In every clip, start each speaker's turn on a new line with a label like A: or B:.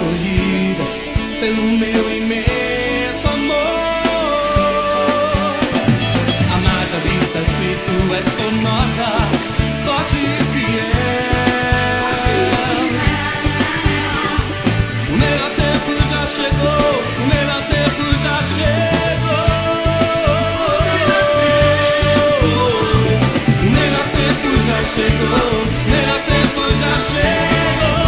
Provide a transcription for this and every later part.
A: escolhidas pelo meu imenso amor. Amada vista, se tu és formosa, forte e fiel. O melhor tempo já chegou, o melhor tempo já chegou. O melhor tempo já chegou, o melhor tempo já chegou.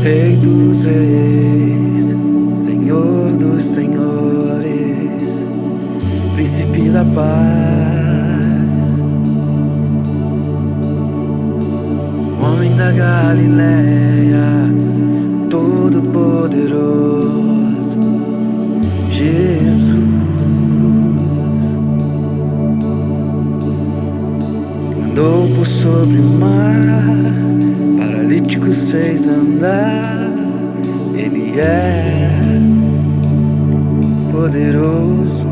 B: Rei dos reis, Senhor dos senhores, Príncipe da paz, homem da Galileia, todo-poderoso, Jesus. Andou por sobre o mar, paralíticos fez andar. Ele é poderoso.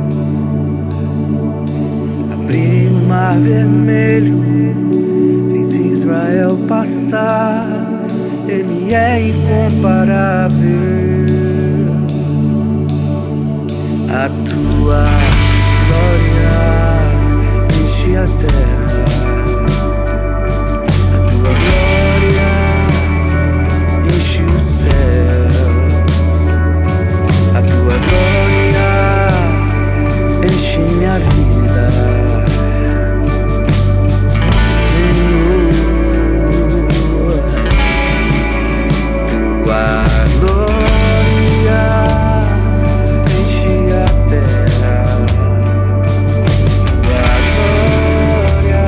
B: Abriu o mar vermelho, fez Israel passar. Ele é incomparável. A tua glória enche a terra. Enche os céus, a tua glória enche minha vida, Senhor. Tua glória enche a terra, tua glória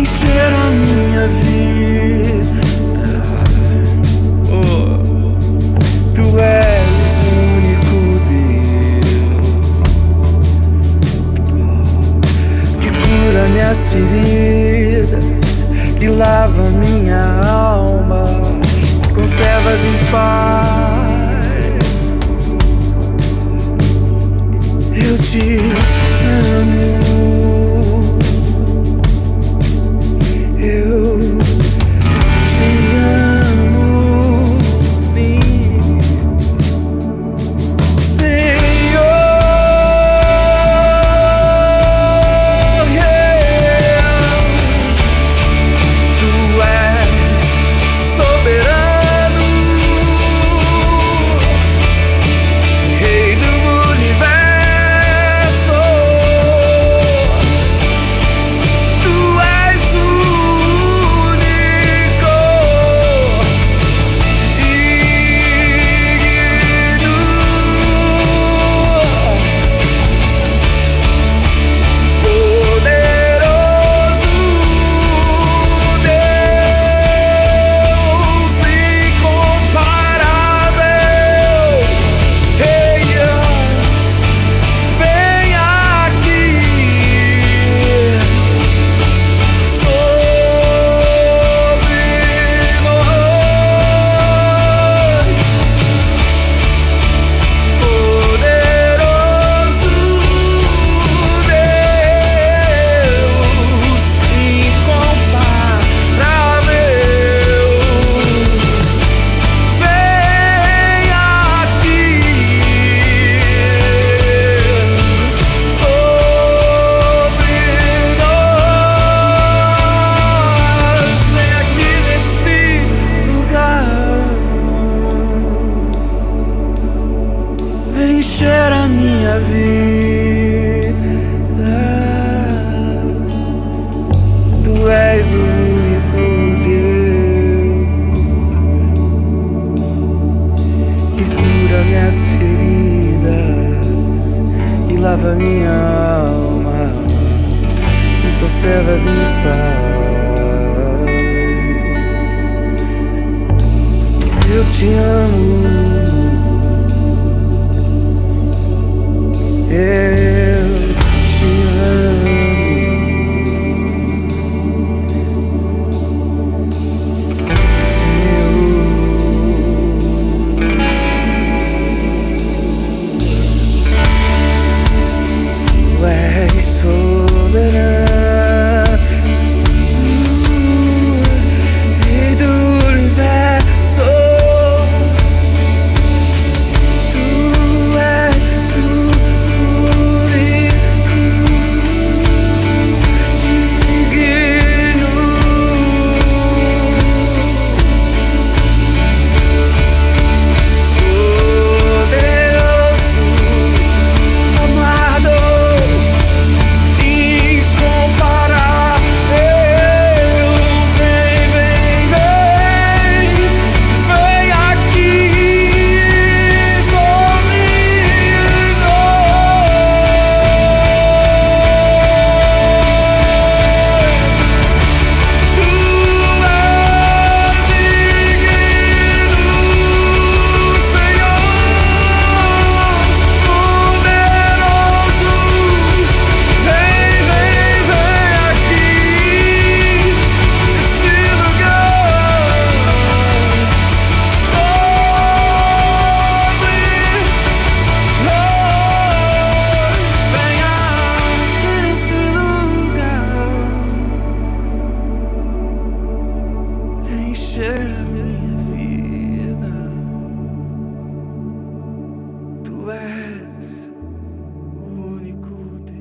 B: encher a minha vida. Oh, tu és o único Deus que cura minhas feridas, que lava minha alma, que conservas em paz. Eu te amo. Encher a minha vida. Tu és o único Deus que cura minhas feridas e lava minha alma e conservas em paz. Eu te amo. Eu te amo, Senhor. Tu és soberano, Rei do universo. Encher a minha vida. Tu és o único Deus.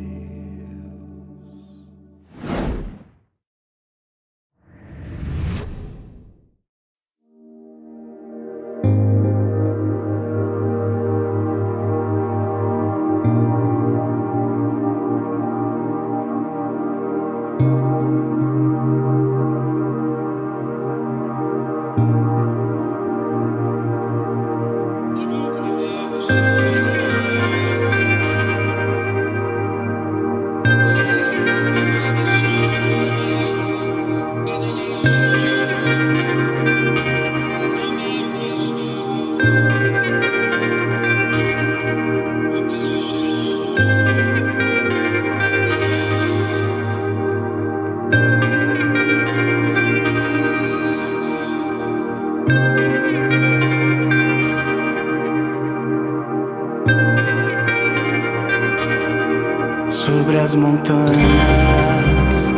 B: as montanhas,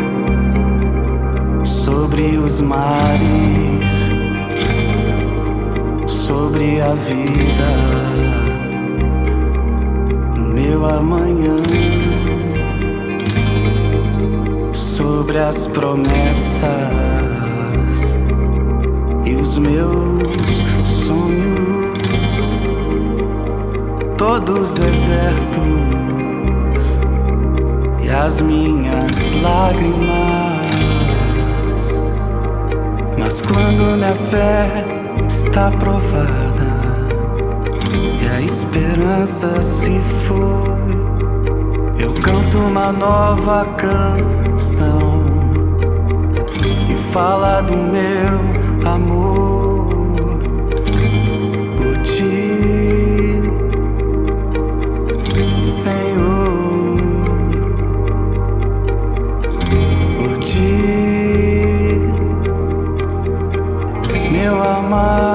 B: sobre os mares, sobre a vida, meu amanhã, sobre as promessas e os meus sonhos, todos desertos e as minhas lágrimas. Mas quando minha fé está provada e a esperança se foi, eu canto uma nova canção e fala do meu amor por ti, Senhor, por ti, meu amado.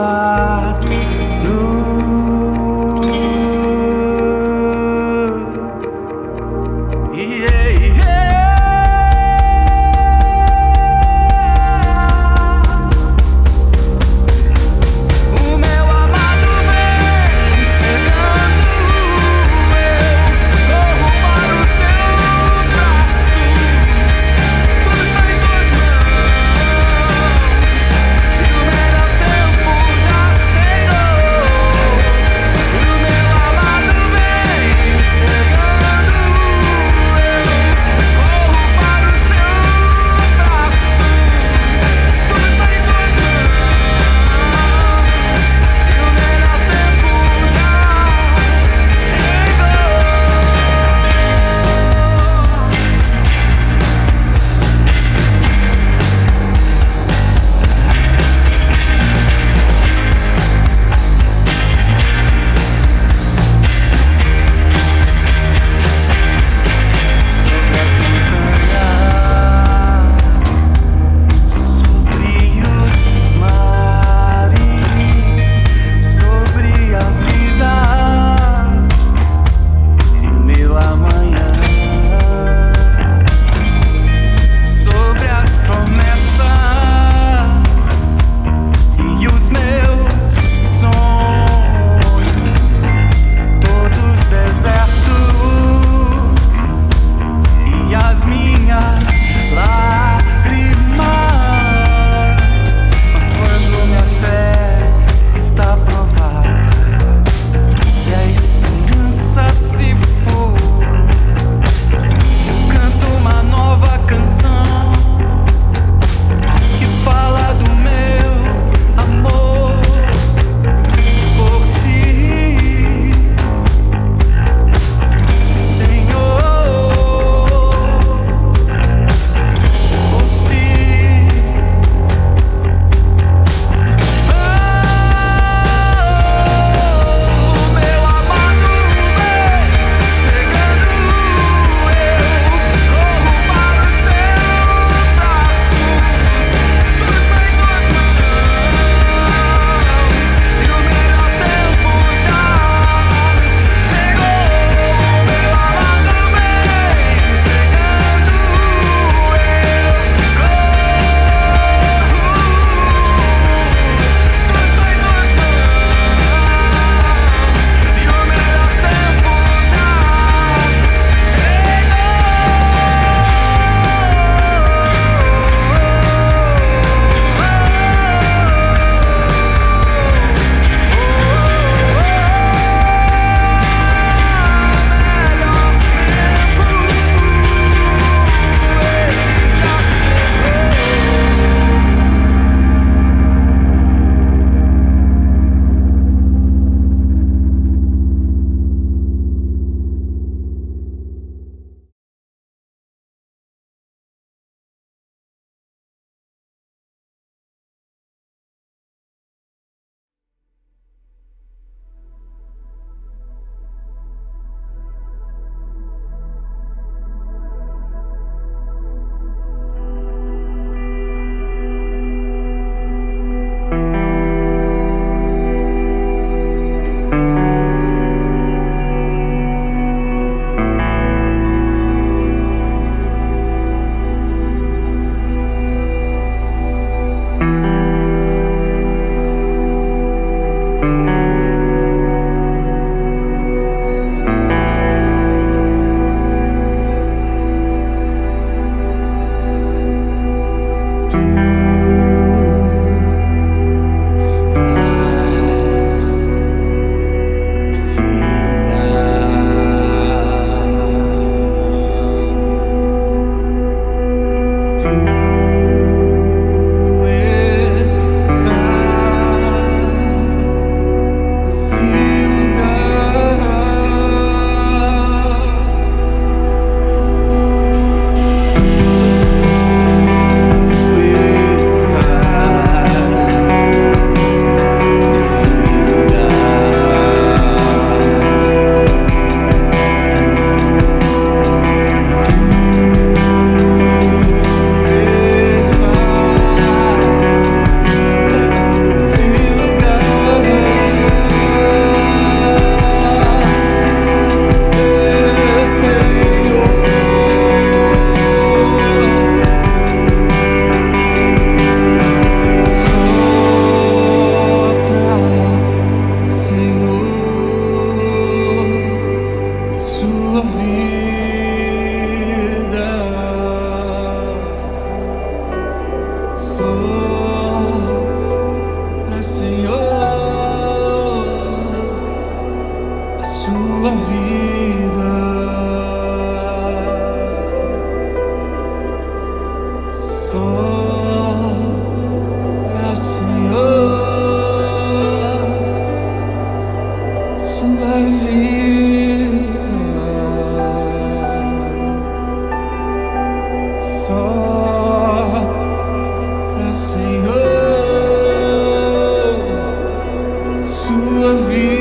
B: para Senhor a sua vida. Só para Senhor sua vida. Só para Senhor sua vida.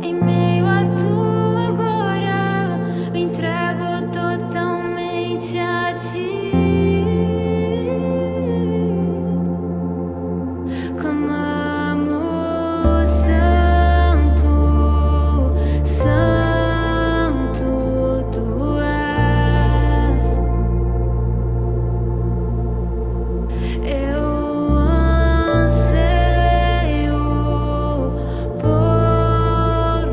C: Em meio à tua glória, me entrego totalmente a ti. Clamamos, Santo, Santo tu és. Eu anseio por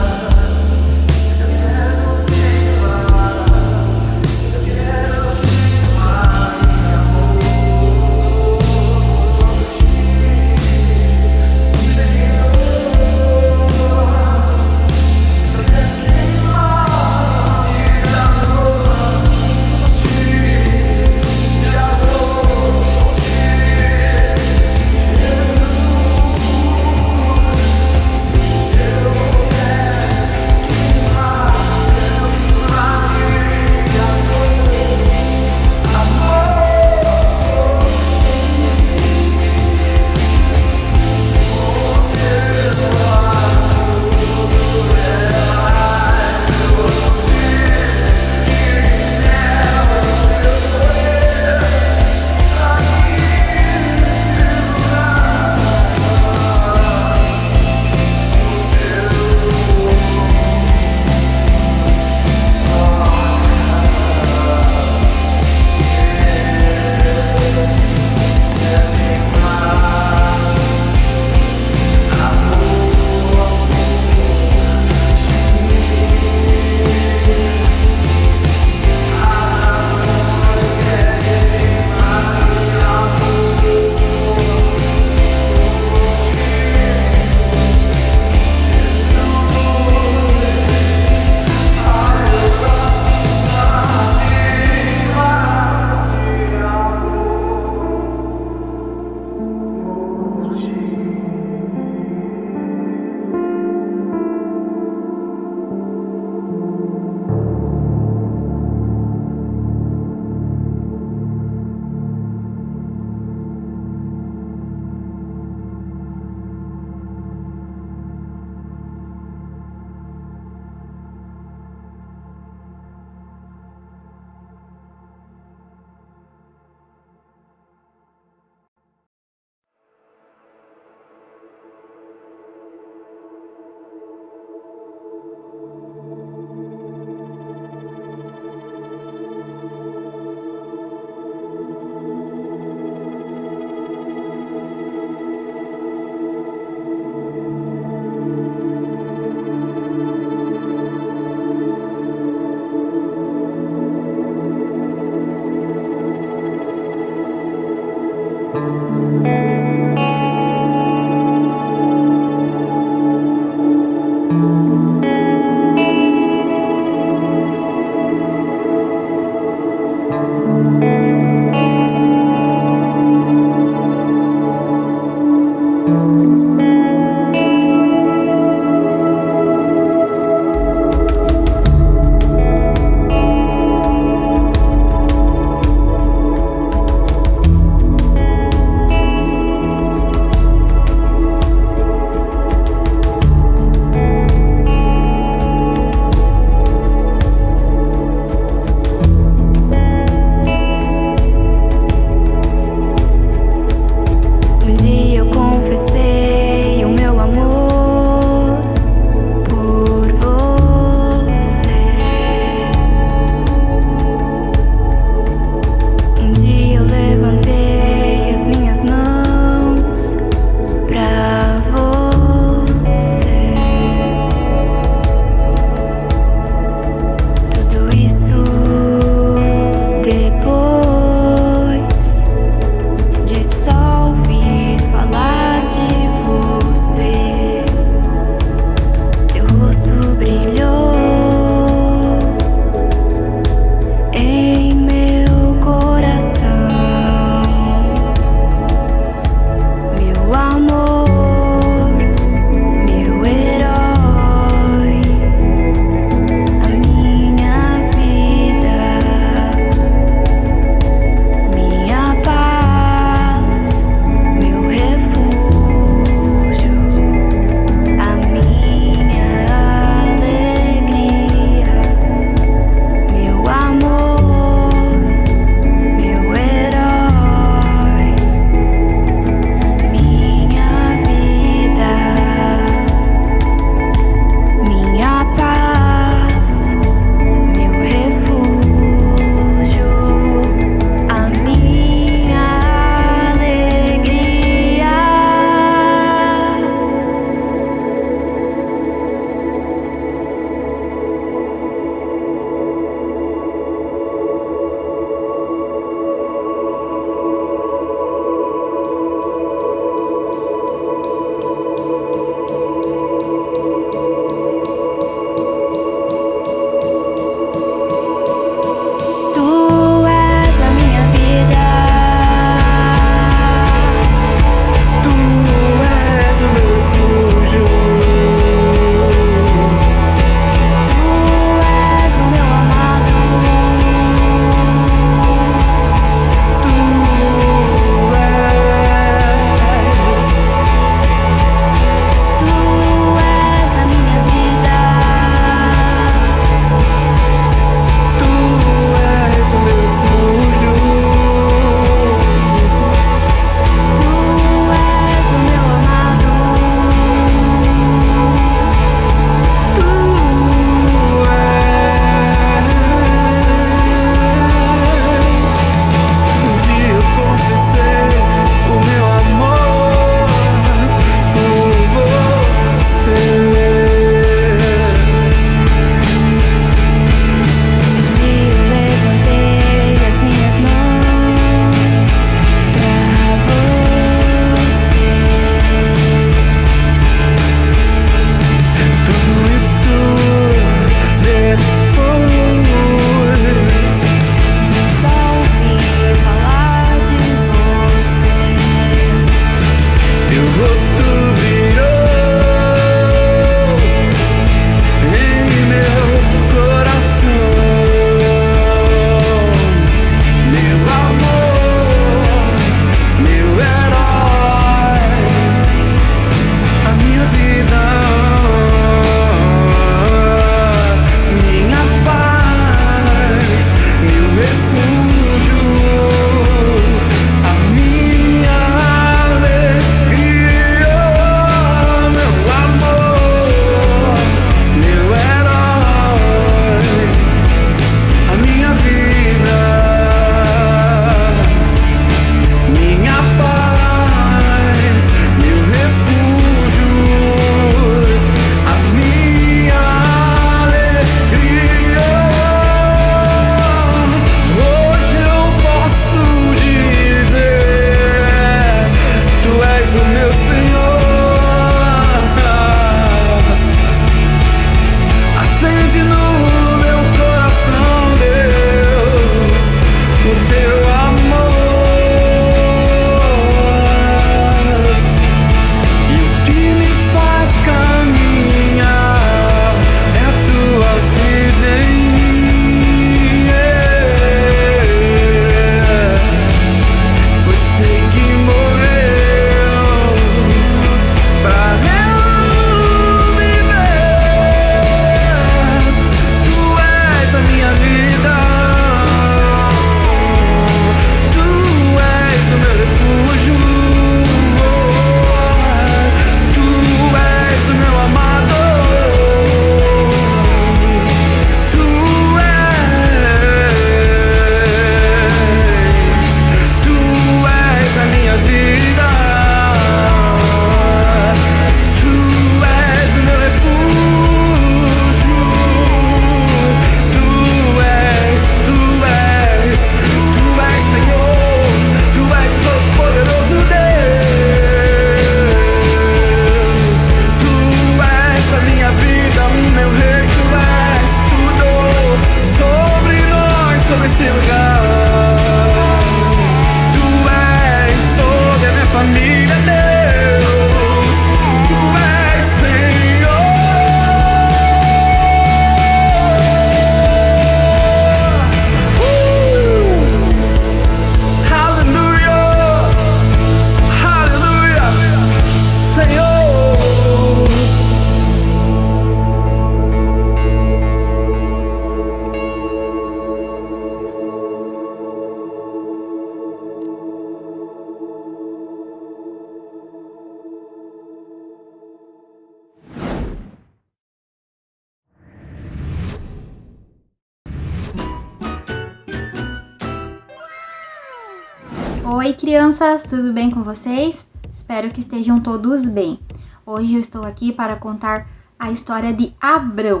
D: Oi, crianças, tudo bem com vocês? Espero que estejam todos bem. Hoje eu estou aqui para contar a história de Abrão.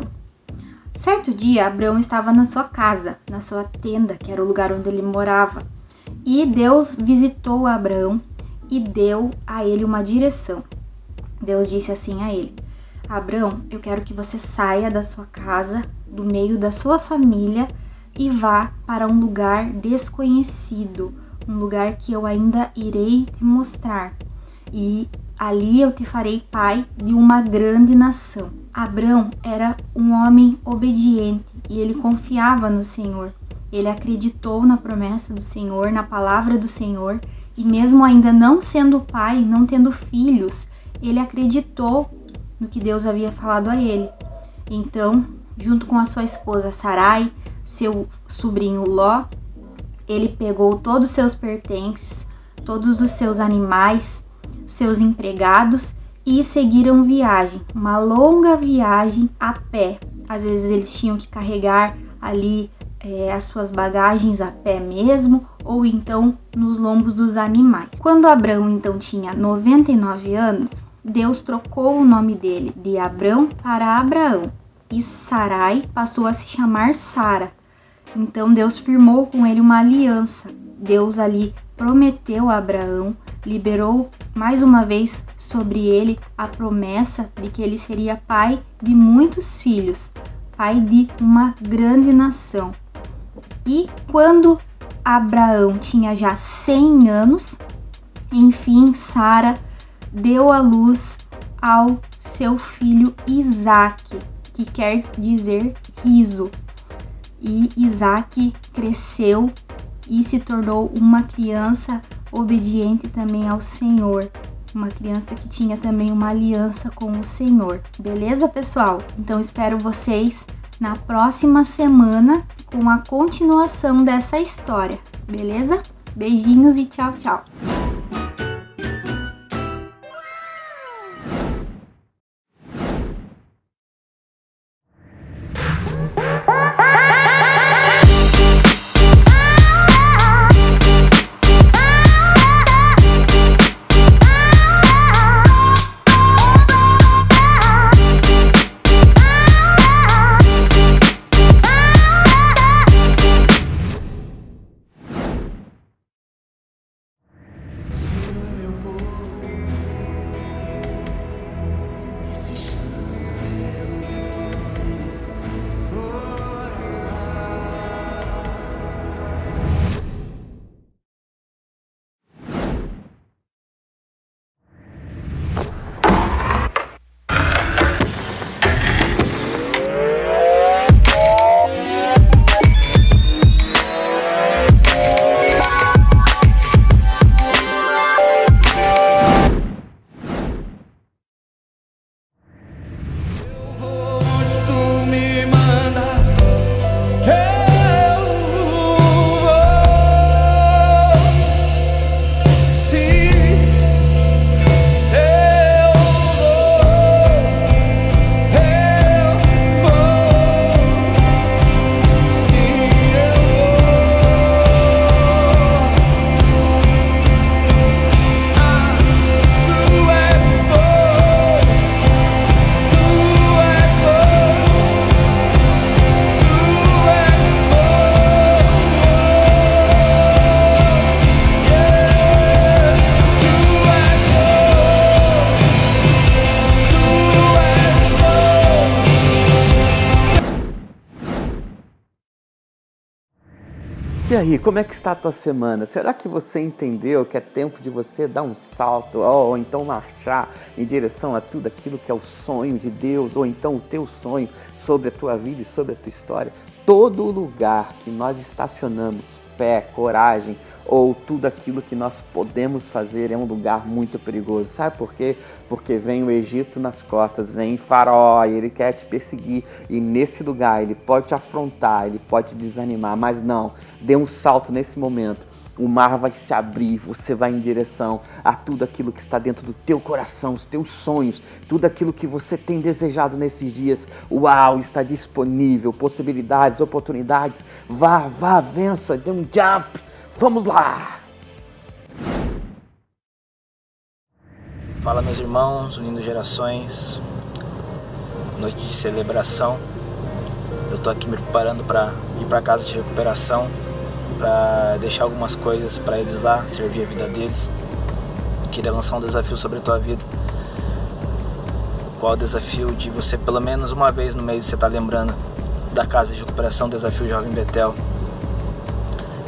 D: Certo dia, Abrão estava na sua casa, na sua tenda, que era o lugar onde ele morava. E Deus visitou Abrão e deu a ele uma direção. Deus disse assim a ele: Abrão, eu quero que você saia da sua casa, do meio da sua família e vá para um lugar desconhecido, um lugar que eu ainda irei te mostrar. E ali eu te farei pai de uma grande nação. Abrão era um homem obediente e ele confiava no Senhor. Ele acreditou na promessa do Senhor, na palavra do Senhor, e mesmo ainda não sendo pai, não tendo filhos, ele acreditou no que Deus havia falado a ele. Então, junto com a sua esposa Sarai, seu sobrinho Ló, ele pegou todos os seus pertences, todos os seus animais, seus empregados e seguiram viagem, uma longa viagem a pé. Às vezes eles tinham que carregar ali as suas bagagens a pé mesmo, ou então nos lombos dos animais. Quando Abrão então tinha 99 anos, Deus trocou o nome dele de Abrão para Abraão e Sarai passou a se chamar Sara. Então Deus firmou com ele uma aliança. Deus ali prometeu a Abraão, liberou mais uma vez sobre ele a promessa de que ele seria pai de muitos filhos, pai de uma grande nação. E quando Abraão tinha já 100 anos, enfim, Sara deu à luz ao seu filho Isaque, que quer dizer riso. E Isaque cresceu e se tornou uma criança obediente também ao Senhor. Uma criança que tinha também uma aliança com o Senhor. Beleza, pessoal? Então espero vocês na próxima semana com a continuação dessa história. Beleza? Beijinhos e tchau, tchau!
E: E aí, como é que está a tua semana? Será que você entendeu que é tempo de você dar um salto, ou então marchar em direção a tudo aquilo que é o sonho de Deus, ou então o teu sonho sobre a tua vida e sobre a tua história? Todo lugar que nós estacionamos fé, coragem, ou tudo aquilo que nós podemos fazer é um lugar muito perigoso. Sabe por quê? Porque vem o Egito nas costas, vem Faraó e ele quer te perseguir. E nesse lugar ele pode te afrontar, ele pode te desanimar, mas não, dê um salto nesse momento. O mar vai se abrir, você vai em direção a tudo aquilo que está dentro do teu coração, os teus sonhos, tudo aquilo que você tem desejado nesses dias. Uau, está disponível, possibilidades, oportunidades. Vá, vença, dê um jump. Vamos lá!
F: Fala, meus irmãos, unindo gerações, noite de celebração. Eu tô aqui me preparando para ir para casa de recuperação, para deixar algumas coisas para eles lá, servir a vida deles. Queria lançar um desafio sobre a tua vida. Qual é o desafio de você, pelo menos uma vez no mês, você tá lembrando da casa de recuperação, desafio Jovem Betel,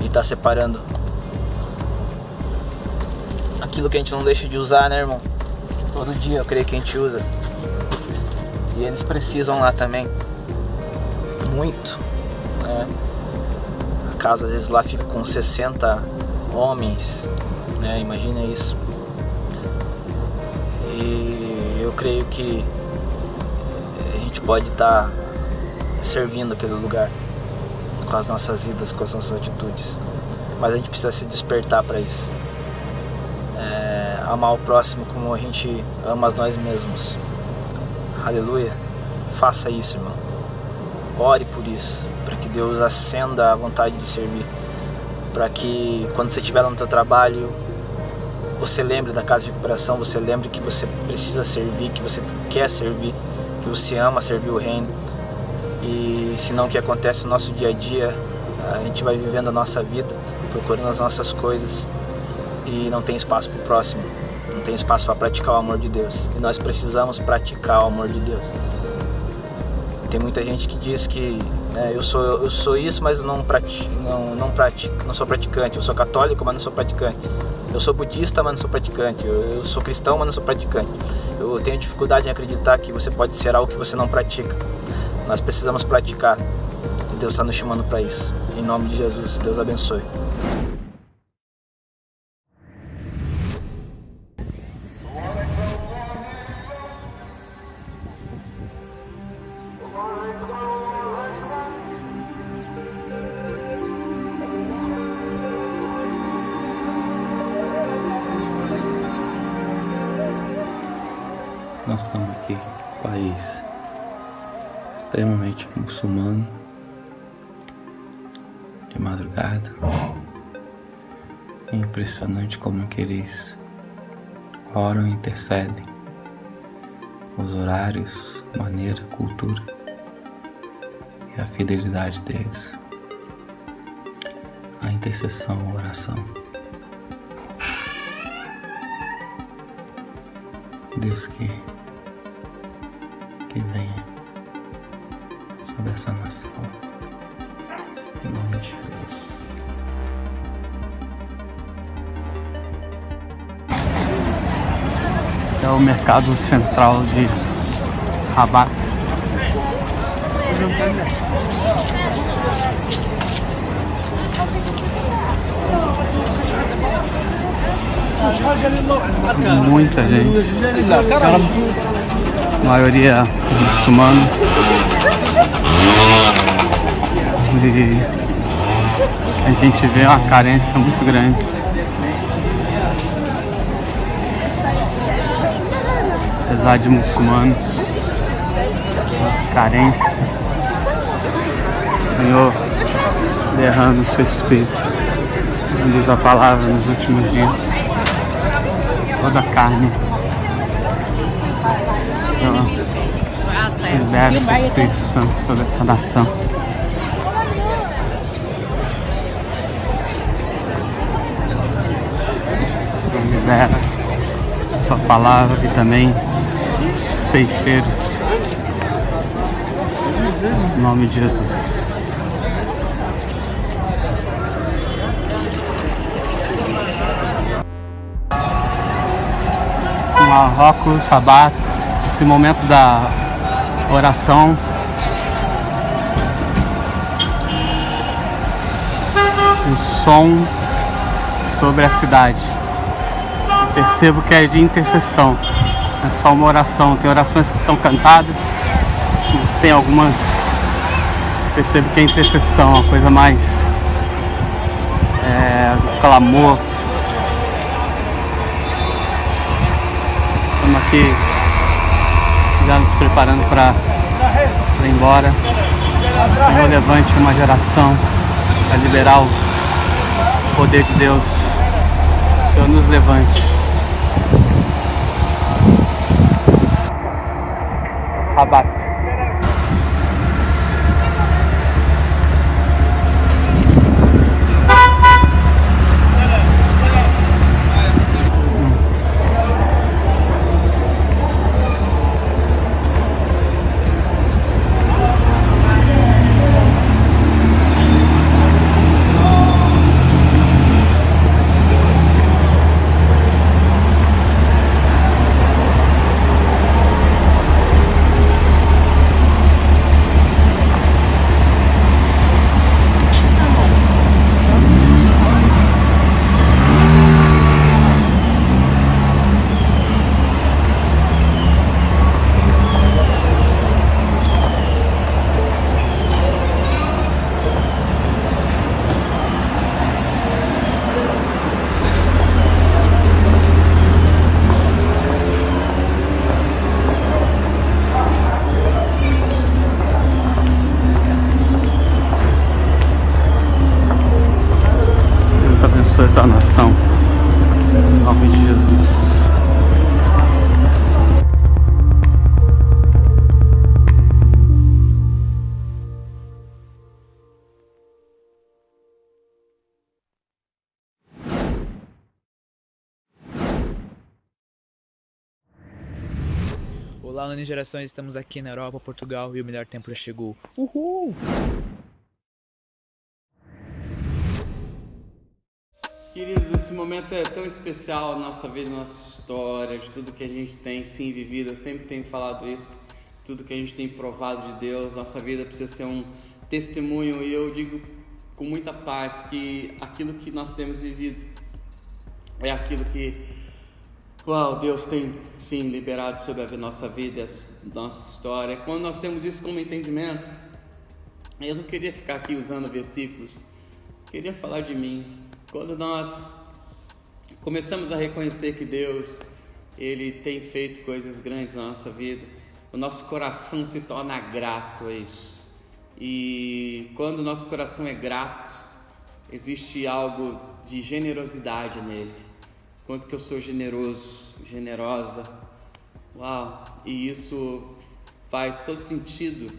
F: e tá separando aquilo que a gente não deixa de usar, né, irmão? Todo dia eu creio que a gente usa. E eles precisam lá também. Muito, né? A casa às vezes lá fica com 60 homens, né? Imagina isso. E eu creio que a gente pode estar servindo aquele lugar com as nossas vidas, com as nossas atitudes. Mas a gente precisa se despertar para isso. Amar o próximo como a gente ama a nós mesmos. Aleluia. Faça isso, irmão. Ore por isso, para que Deus acenda a vontade de servir, para que quando você estiver no teu trabalho, você lembre da casa de recuperação, você lembre que você precisa servir, que você quer servir, que você ama servir o reino. E senão o que acontece no nosso dia a dia, a gente vai vivendo a nossa vida, procurando as nossas coisas e não tem espaço para o próximo, não tem espaço para praticar o amor de Deus. E nós precisamos praticar o amor de Deus. Tem muita gente que diz que eu sou isso, mas não sou praticante. Eu sou católico, mas não sou praticante. Eu sou budista, mas não sou praticante. Eu sou cristão, mas não sou praticante. Eu tenho dificuldade em acreditar que você pode ser algo que você não pratica. Nós precisamos praticar. E Deus está nos chamando para isso. Em nome de Jesus, Deus abençoe.
G: Nós estamos aqui, país extremamente muçulmano, de madrugada. É impressionante como que eles oram e intercedem, os horários, maneira, cultura e a fidelidade deles, a intercessão, a oração. Deus que venha sobre essa nação, em nome de Jesus. É o mercado central de Rabat. Muita gente, maioria muçulmana, e a gente vê uma carência muito grande. Apesar de muçulmanos, carência, o Senhor derrama o seu espírito, como diz a palavra nos últimos dias. Toda a carne, libera o Espírito Santo sobre essa nação. Libera a sua palavra e também ceifeiros, em nome de Jesus. Marrocos, Rabat, esse momento da oração. O som sobre a cidade. Eu percebo que é de intercessão, é só uma oração. Tem orações que são cantadas, mas tem algumas, percebo que é intercessão, uma coisa mais clamor. Estamos aqui já nos preparando para ir embora. O Senhor levante uma geração para liberar o poder de Deus. O Senhor nos levante. Rabat. Essa nação, em nome de Jesus.
H: Olá, União Gerações, estamos aqui na Europa, Portugal e o melhor tempo já chegou. Uhul!
I: Queridos, esse momento é tão especial na nossa vida, na nossa história, de tudo que a gente tem sim vivido. Eu sempre tenho falado isso, tudo que a gente tem provado de Deus, nossa vida precisa ser um testemunho, e eu digo com muita paz que aquilo que nós temos vivido é aquilo que Deus tem sim liberado sobre a nossa vida, a nossa história. Quando nós temos isso como entendimento, eu não queria ficar aqui usando versículos, queria falar de mim. Quando nós começamos a reconhecer que Deus, Ele tem feito coisas grandes na nossa vida, o nosso coração se torna grato a isso. E quando o nosso coração é grato, existe algo de generosidade nele. Quanto que eu sou generoso, generosa. E isso faz todo sentido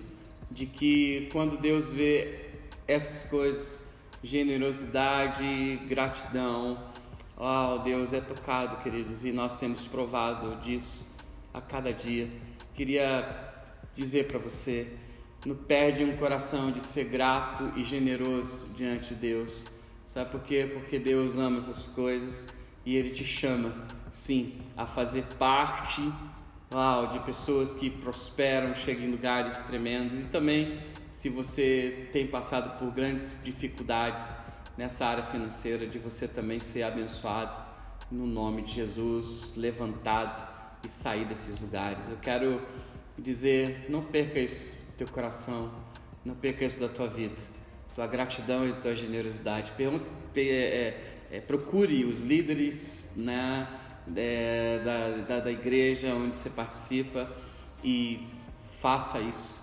I: de que quando Deus vê essas coisas, generosidade, gratidão, Deus é tocado, queridos, e nós temos provado disso a cada dia. Queria dizer para você, não perde um coração de ser grato e generoso diante de Deus. Sabe por quê? Porque Deus ama essas coisas e Ele te chama, sim, a fazer parte de pessoas que prosperam, chegam em lugares tremendos. E também, se você tem passado por grandes dificuldades nessa área financeira, de você também ser abençoado no nome de Jesus, levantado e sair desses lugares. Eu quero dizer, não perca isso do teu coração, não perca isso da tua vida, tua gratidão e tua generosidade. Procure os líderes, né, da igreja onde você participa e faça isso.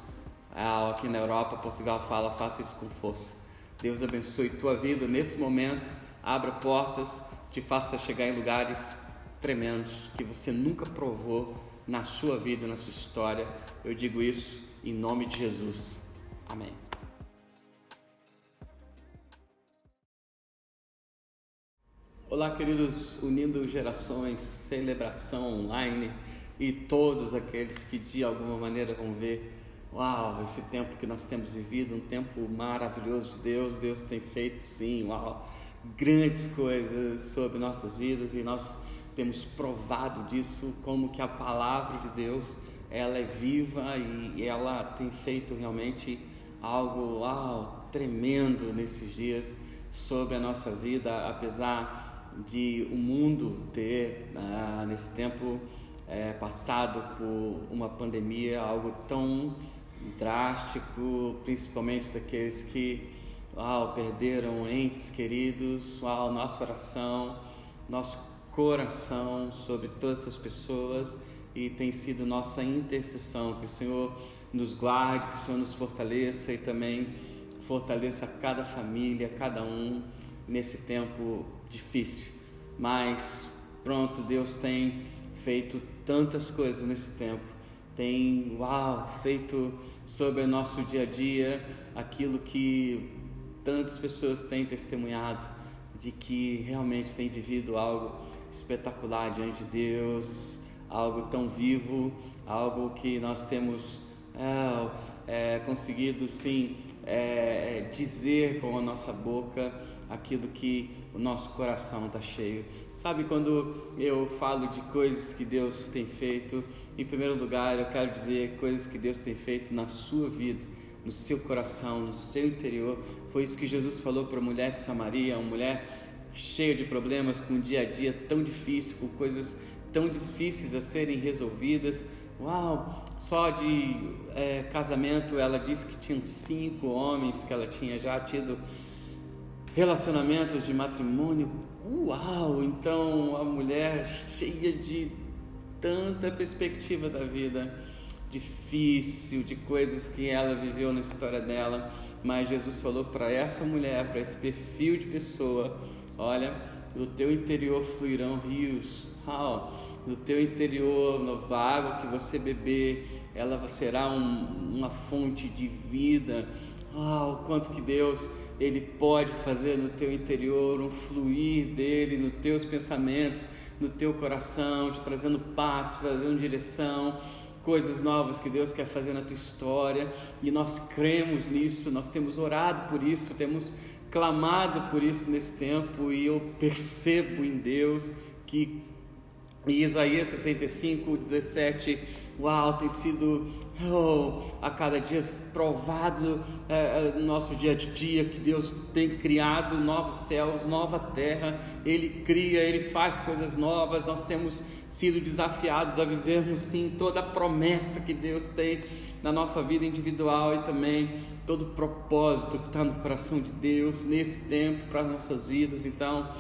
I: Aqui na Europa, Portugal fala, faça isso com força. Deus abençoe tua vida nesse momento, abra portas, te faça chegar em lugares tremendos que você nunca provou na sua vida, na sua história. Eu digo isso em nome de Jesus. Amém. Olá, queridos, unindo gerações, celebração online e todos aqueles que de alguma maneira vão ver, esse tempo que nós temos vivido, um tempo maravilhoso de Deus. Deus tem feito sim, grandes coisas sobre nossas vidas e nós temos provado disso, como que a palavra de Deus, ela é viva e ela tem feito realmente algo tremendo nesses dias sobre a nossa vida, apesar de o mundo ter nesse tempo passado por uma pandemia, algo tão drástico, principalmente daqueles que perderam entes queridos. Nossa oração, nosso coração sobre todas essas pessoas, e tem sido nossa intercessão, que o Senhor nos guarde, que o Senhor nos fortaleça e também fortaleça cada família, cada um nesse tempo difícil. Mas Deus tem feito tantas coisas nesse tempo, tem, feito sobre o nosso dia a dia aquilo que tantas pessoas têm testemunhado, de que realmente tem vivido algo espetacular diante de Deus, algo tão vivo, algo que nós temos conseguido sim dizer com a nossa boca aquilo que o nosso coração está cheio. Sabe, quando eu falo de coisas que Deus tem feito, em primeiro lugar eu quero dizer coisas que Deus tem feito na sua vida, no seu coração, no seu interior. Foi isso que Jesus falou para a mulher de Samaria, uma mulher cheia de problemas, com um dia a dia tão difícil, com coisas tão difíceis a serem resolvidas. Só de casamento ela disse que tinham 5 homens que ela tinha já tido relacionamentos de matrimônio. Então a mulher cheia de tanta perspectiva da vida difícil, de coisas que ela viveu na história dela, mas Jesus falou para essa mulher, para esse perfil de pessoa: olha, do teu interior fluirão rios. Do teu interior, nova água que você beber, ela será uma fonte de vida. O quanto que Deus, Ele pode fazer no teu interior um fluir dele, nos teus pensamentos, no teu coração, te trazendo paz, te trazendo direção, coisas novas que Deus quer fazer na tua história, e nós cremos nisso, nós temos orado por isso, temos clamado por isso nesse tempo, e eu percebo em Deus que em Isaías 65:17, tem sido a cada dia provado no nosso dia a dia, que Deus tem criado novos céus, nova terra. Ele cria, Ele faz coisas novas. Nós temos sido desafiados a vivermos sim toda a promessa que Deus tem na nossa vida individual, e também todo o propósito que está no coração de Deus nesse tempo para as nossas vidas. Então,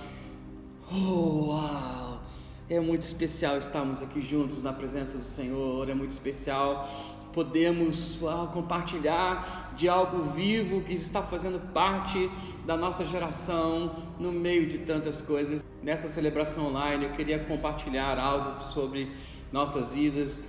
I: é muito especial estarmos aqui juntos na presença do Senhor. É muito especial podemos compartilhar de algo vivo que está fazendo parte da nossa geração no meio de tantas coisas. Nessa celebração online eu queria compartilhar algo sobre nossas vidas,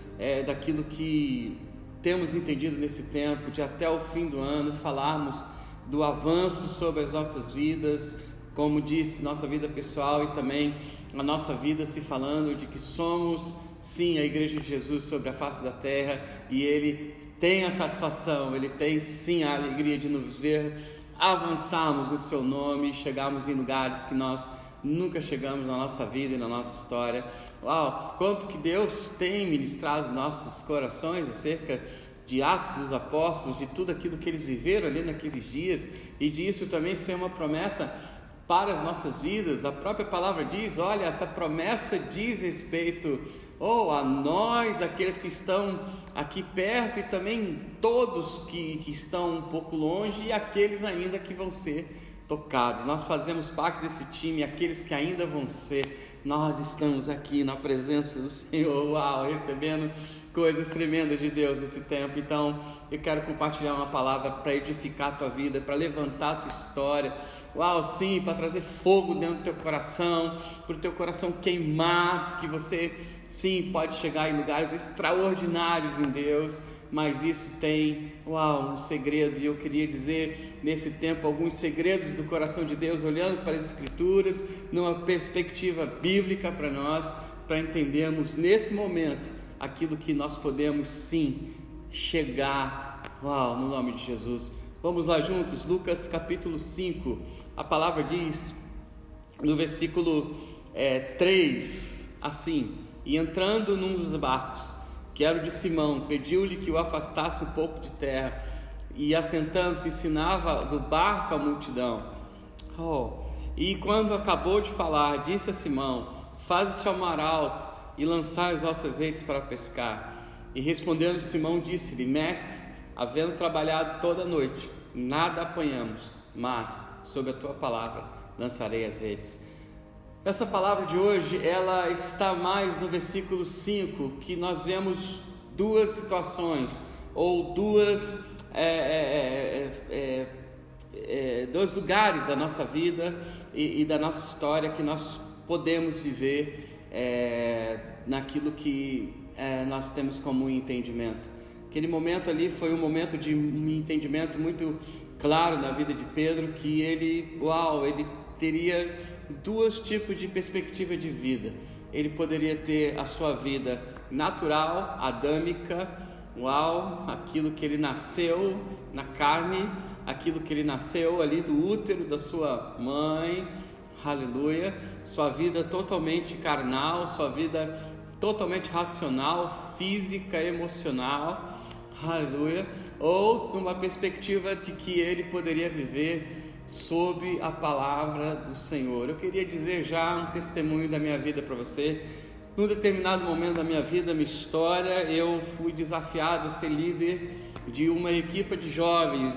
I: daquilo que temos entendido nesse tempo, de até o fim do ano falarmos do avanço sobre as nossas vidas, como disse, nossa vida pessoal, e também a nossa vida se falando de que somos sim a Igreja de Jesus sobre a face da terra, e Ele tem a satisfação, Ele tem sim a alegria de nos ver avançarmos no seu nome, chegarmos em lugares que nós nunca chegamos na nossa vida e na nossa história. Quanto que Deus tem ministrado nossos corações acerca de Atos dos Apóstolos, de tudo aquilo que eles viveram ali naqueles dias, e disso também ser uma promessa para as nossas vidas. A própria palavra diz, olha, essa promessa diz respeito a nós, aqueles que estão aqui perto, e também todos que estão um pouco longe, e aqueles ainda que vão ser tocados. Nós fazemos parte desse time, aqueles que ainda vão ser. Nós estamos aqui na presença do Senhor, recebendo coisas tremendas de Deus nesse tempo. Então eu quero compartilhar uma palavra para edificar a tua vida, para levantar a tua história, sim, para trazer fogo dentro do teu coração, para o teu coração queimar, que você sim pode chegar em lugares extraordinários em Deus. Mas isso tem um segredo, e eu queria dizer nesse tempo alguns segredos do coração de Deus, olhando para as Escrituras numa perspectiva bíblica para nós, para entendermos nesse momento aquilo que nós podemos sim chegar no nome de Jesus. Vamos lá juntos, Lucas capítulo 5, a palavra diz no versículo 3 assim: e entrando num dos barcos, que era o de Simão, pediu-lhe que o afastasse um pouco de terra, e assentando-se ensinava do barco a multidão. E quando acabou de falar, disse a Simão: faze-te ao mar alto e lançai as vossas redes para pescar. E respondendo Simão, disse-lhe: mestre, havendo trabalhado toda a noite, nada apanhamos, mas sob a tua palavra lançarei as redes. Essa palavra de hoje, ela está mais no versículo 5, que nós vemos duas situações, ou dois lugares da nossa vida e da nossa história que nós podemos viver naquilo que nós temos como um entendimento. Aquele momento ali foi um momento de um entendimento muito claro na vida de Pedro, que ele teria dois tipos de perspectiva de vida. Ele poderia ter a sua vida natural, adâmica, aquilo que ele nasceu na carne, aquilo que ele nasceu ali do útero da sua mãe, aleluia, sua vida totalmente carnal, sua vida totalmente racional, física, emocional, aleluia, ou numa perspectiva de que ele poderia viver sob a palavra do Senhor. Eu queria dizer já um testemunho da minha vida para você. Num determinado momento da minha vida, minha história, eu fui desafiado a ser líder de uma equipe de jovens,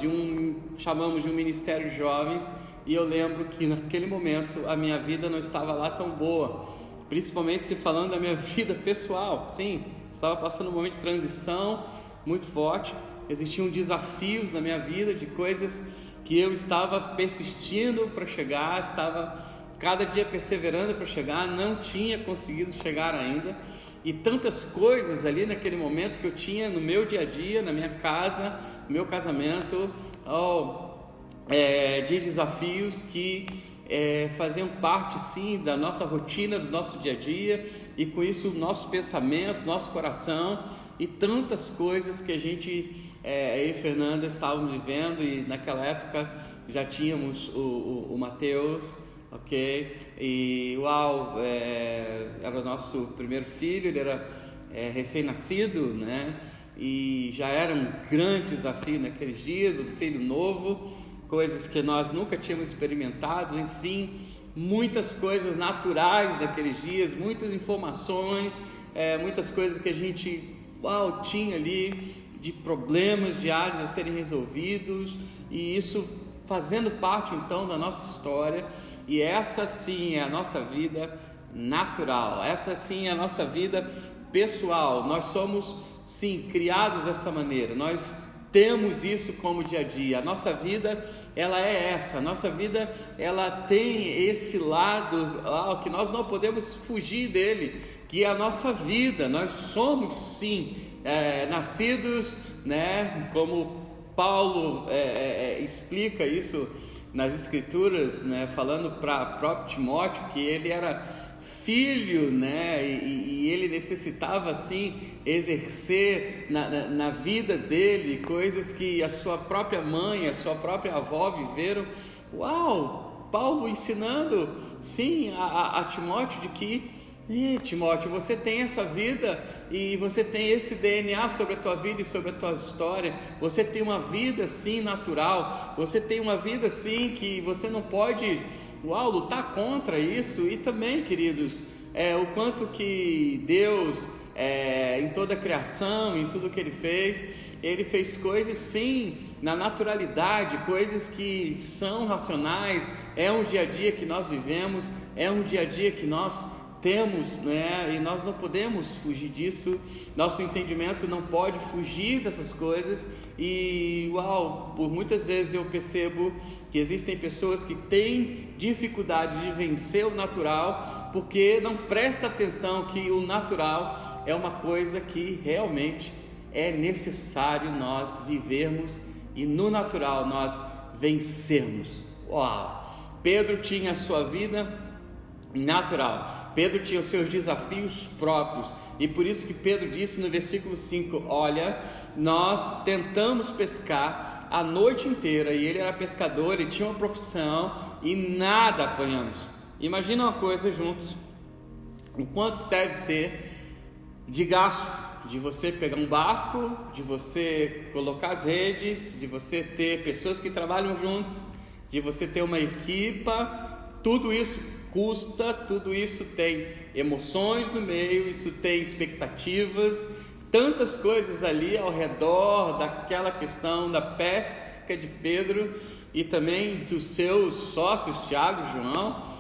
I: chamamos de um ministério de jovens, e eu lembro que naquele momento a minha vida não estava lá tão boa, principalmente se falando da minha vida pessoal. Sim, estava passando um momento de transição muito forte, existiam desafios na minha vida de coisas que eu estava persistindo para chegar, estava cada dia perseverando para chegar, não tinha conseguido chegar ainda, e tantas coisas ali naquele momento que eu tinha no meu dia a dia, na minha casa, no meu casamento, de desafios que faziam parte sim da nossa rotina, do nosso dia a dia, e com isso nossos pensamentos, nosso coração, e tantas coisas que a gente, eu e Fernanda estávamos vivendo, e naquela época já tínhamos o Mateus, ok, e era o nosso primeiro filho, ele era recém-nascido, né, e já era um grande desafio naqueles dias, um filho novo, coisas que nós nunca tínhamos experimentado, enfim, muitas coisas naturais naqueles dias, muitas informações, muitas coisas que a gente tinha ali, de problemas diários a serem resolvidos, e isso fazendo parte então da nossa história. E essa sim é a nossa vida natural, essa sim é a nossa vida pessoal. Nós somos sim criados dessa maneira, nós temos isso como dia a dia. A nossa vida, ela é essa, a nossa vida, ela tem esse lado que nós não podemos fugir dele, que é a nossa vida. Nós somos sim nascidos, né, como Paulo explica isso nas escrituras, né, falando para próprio Timóteo que ele era filho, né, e ele necessitava assim exercer na vida dele coisas que a sua própria mãe, a sua própria avó viveram. Paulo ensinando sim a Timóteo de que Timóteo, você tem essa vida e você tem esse DNA sobre a tua vida e sobre a tua história. Você tem uma vida sim natural, você tem uma vida sim que você não pode lutar contra isso. E também, queridos, o quanto que Deus, em toda a criação, em tudo que Ele fez coisas sim na naturalidade, coisas que são racionais. É um dia a dia que nós vivemos, é um dia a dia que nós temos, né? E nós não podemos fugir disso. Nosso entendimento não pode fugir dessas coisas. E por muitas vezes eu percebo que existem pessoas que têm dificuldade de vencer o natural, porque não presta atenção que o natural é uma coisa que realmente é necessário nós vivermos e no natural nós vencermos. Pedro tinha a sua vida natural, Pedro tinha os seus desafios próprios, e por isso que Pedro disse no versículo 5, olha, nós tentamos pescar a noite inteira, e ele era pescador, ele tinha uma profissão, e nada apanhamos. Imagina uma coisa juntos, o quanto deve ser de gasto, de você pegar um barco, de você colocar as redes, de você ter pessoas que trabalham juntos, de você ter uma equipa, tudo isso custa, tudo isso tem emoções no meio, isso tem expectativas, tantas coisas ali ao redor daquela questão da pesca de Pedro e também dos seus sócios Tiago e João.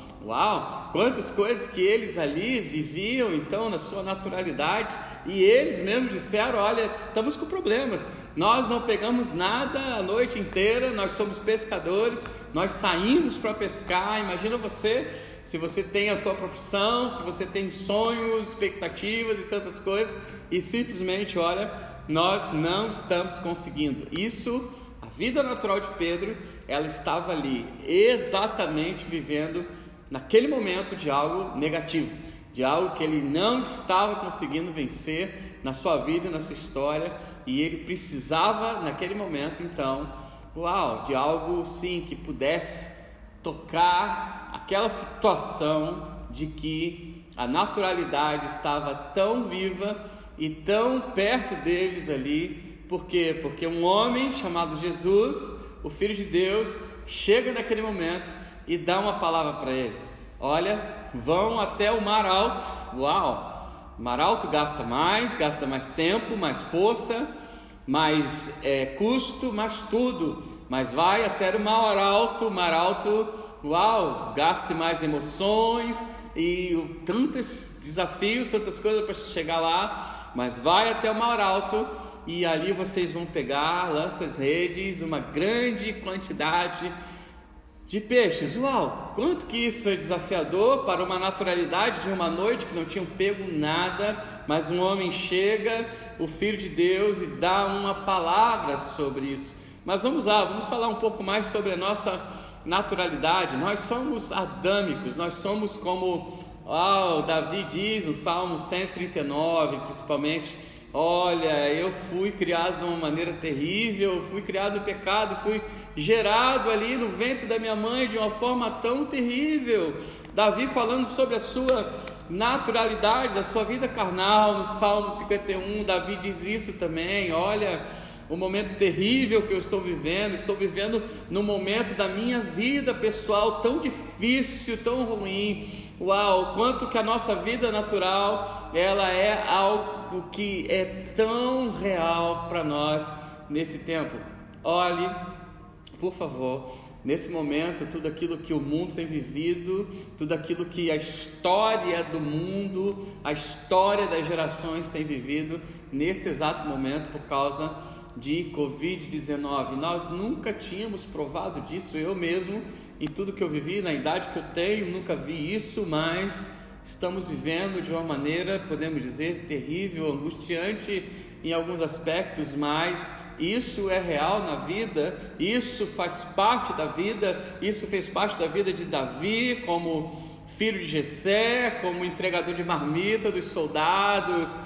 I: Quantas coisas que eles ali viviam então na sua naturalidade, e eles mesmos disseram, olha, estamos com problemas, nós não pegamos nada a noite inteira, nós somos pescadores, nós saímos para pescar. Imagina você, se você tem a tua profissão, se você tem sonhos, expectativas e tantas coisas, e simplesmente, olha, nós não estamos conseguindo. Isso, a vida natural de Pedro, ela estava ali exatamente vivendo naquele momento de algo negativo, de algo que ele não estava conseguindo vencer na sua vida e na sua história, e ele precisava naquele momento então, de algo sim que pudesse tocar aquela situação de que a naturalidade estava tão viva e tão perto deles ali. Por quê? Porque um homem chamado Jesus, o Filho de Deus, chega naquele momento e dá uma palavra para eles: olha, vão até o mar alto. O mar alto gasta mais tempo, mais força, mais custo, mais tudo. Mas vai até o mar alto, gaste mais emoções e tantos desafios, tantas coisas para chegar lá. Mas vai até o mar alto e ali vocês vão pegar, lanças redes, uma grande quantidade de peixes. Quanto que isso é desafiador para uma naturalidade de uma noite que não tinham pego nada, mas um homem chega, o Filho de Deus, e dá uma palavra sobre isso. Mas vamos lá, vamos falar um pouco mais sobre a nossa naturalidade. Nós somos adâmicos, nós somos como Davi diz no Salmo 139, principalmente: olha, eu fui criado de uma maneira terrível, eu fui criado no pecado, fui gerado ali no ventre da minha mãe de uma forma tão terrível. Davi falando sobre a sua naturalidade, da sua vida carnal, no Salmo 51, Davi diz isso também: olha, o momento terrível que eu estou vivendo num momento da minha vida pessoal tão difícil, tão ruim. Quanto que a nossa vida natural, ela é algo que é tão real para nós nesse tempo. Olhe, por favor, nesse momento, tudo aquilo que o mundo tem vivido, tudo aquilo que a história do mundo, a história das gerações tem vivido nesse exato momento por causa de Covid-19. Nós nunca tínhamos provado disso, eu mesmo, em tudo que eu vivi, na idade que eu tenho, nunca vi isso, mas estamos vivendo de uma maneira, podemos dizer, terrível, angustiante em alguns aspectos, mas isso é real na vida, isso faz parte da vida, isso fez parte da vida de Davi, como filho de Jessé, como entregador de marmita dos soldados,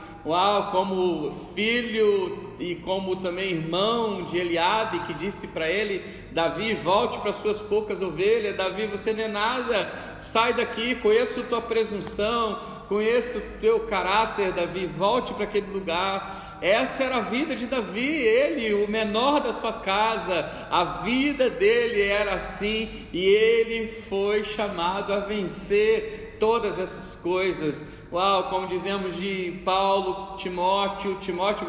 I: como filho e como também irmão de Eliabe, que disse para ele: Davi, volte para suas poucas ovelhas. Davi, você não é nada, sai daqui, conheço tua presunção, conheço teu caráter. Davi, volte para aquele lugar. Essa era a vida de Davi, ele, o menor da sua casa, a vida dele era assim, e ele foi chamado a vencer todas essas coisas. Como dizemos de Paulo, Timóteo,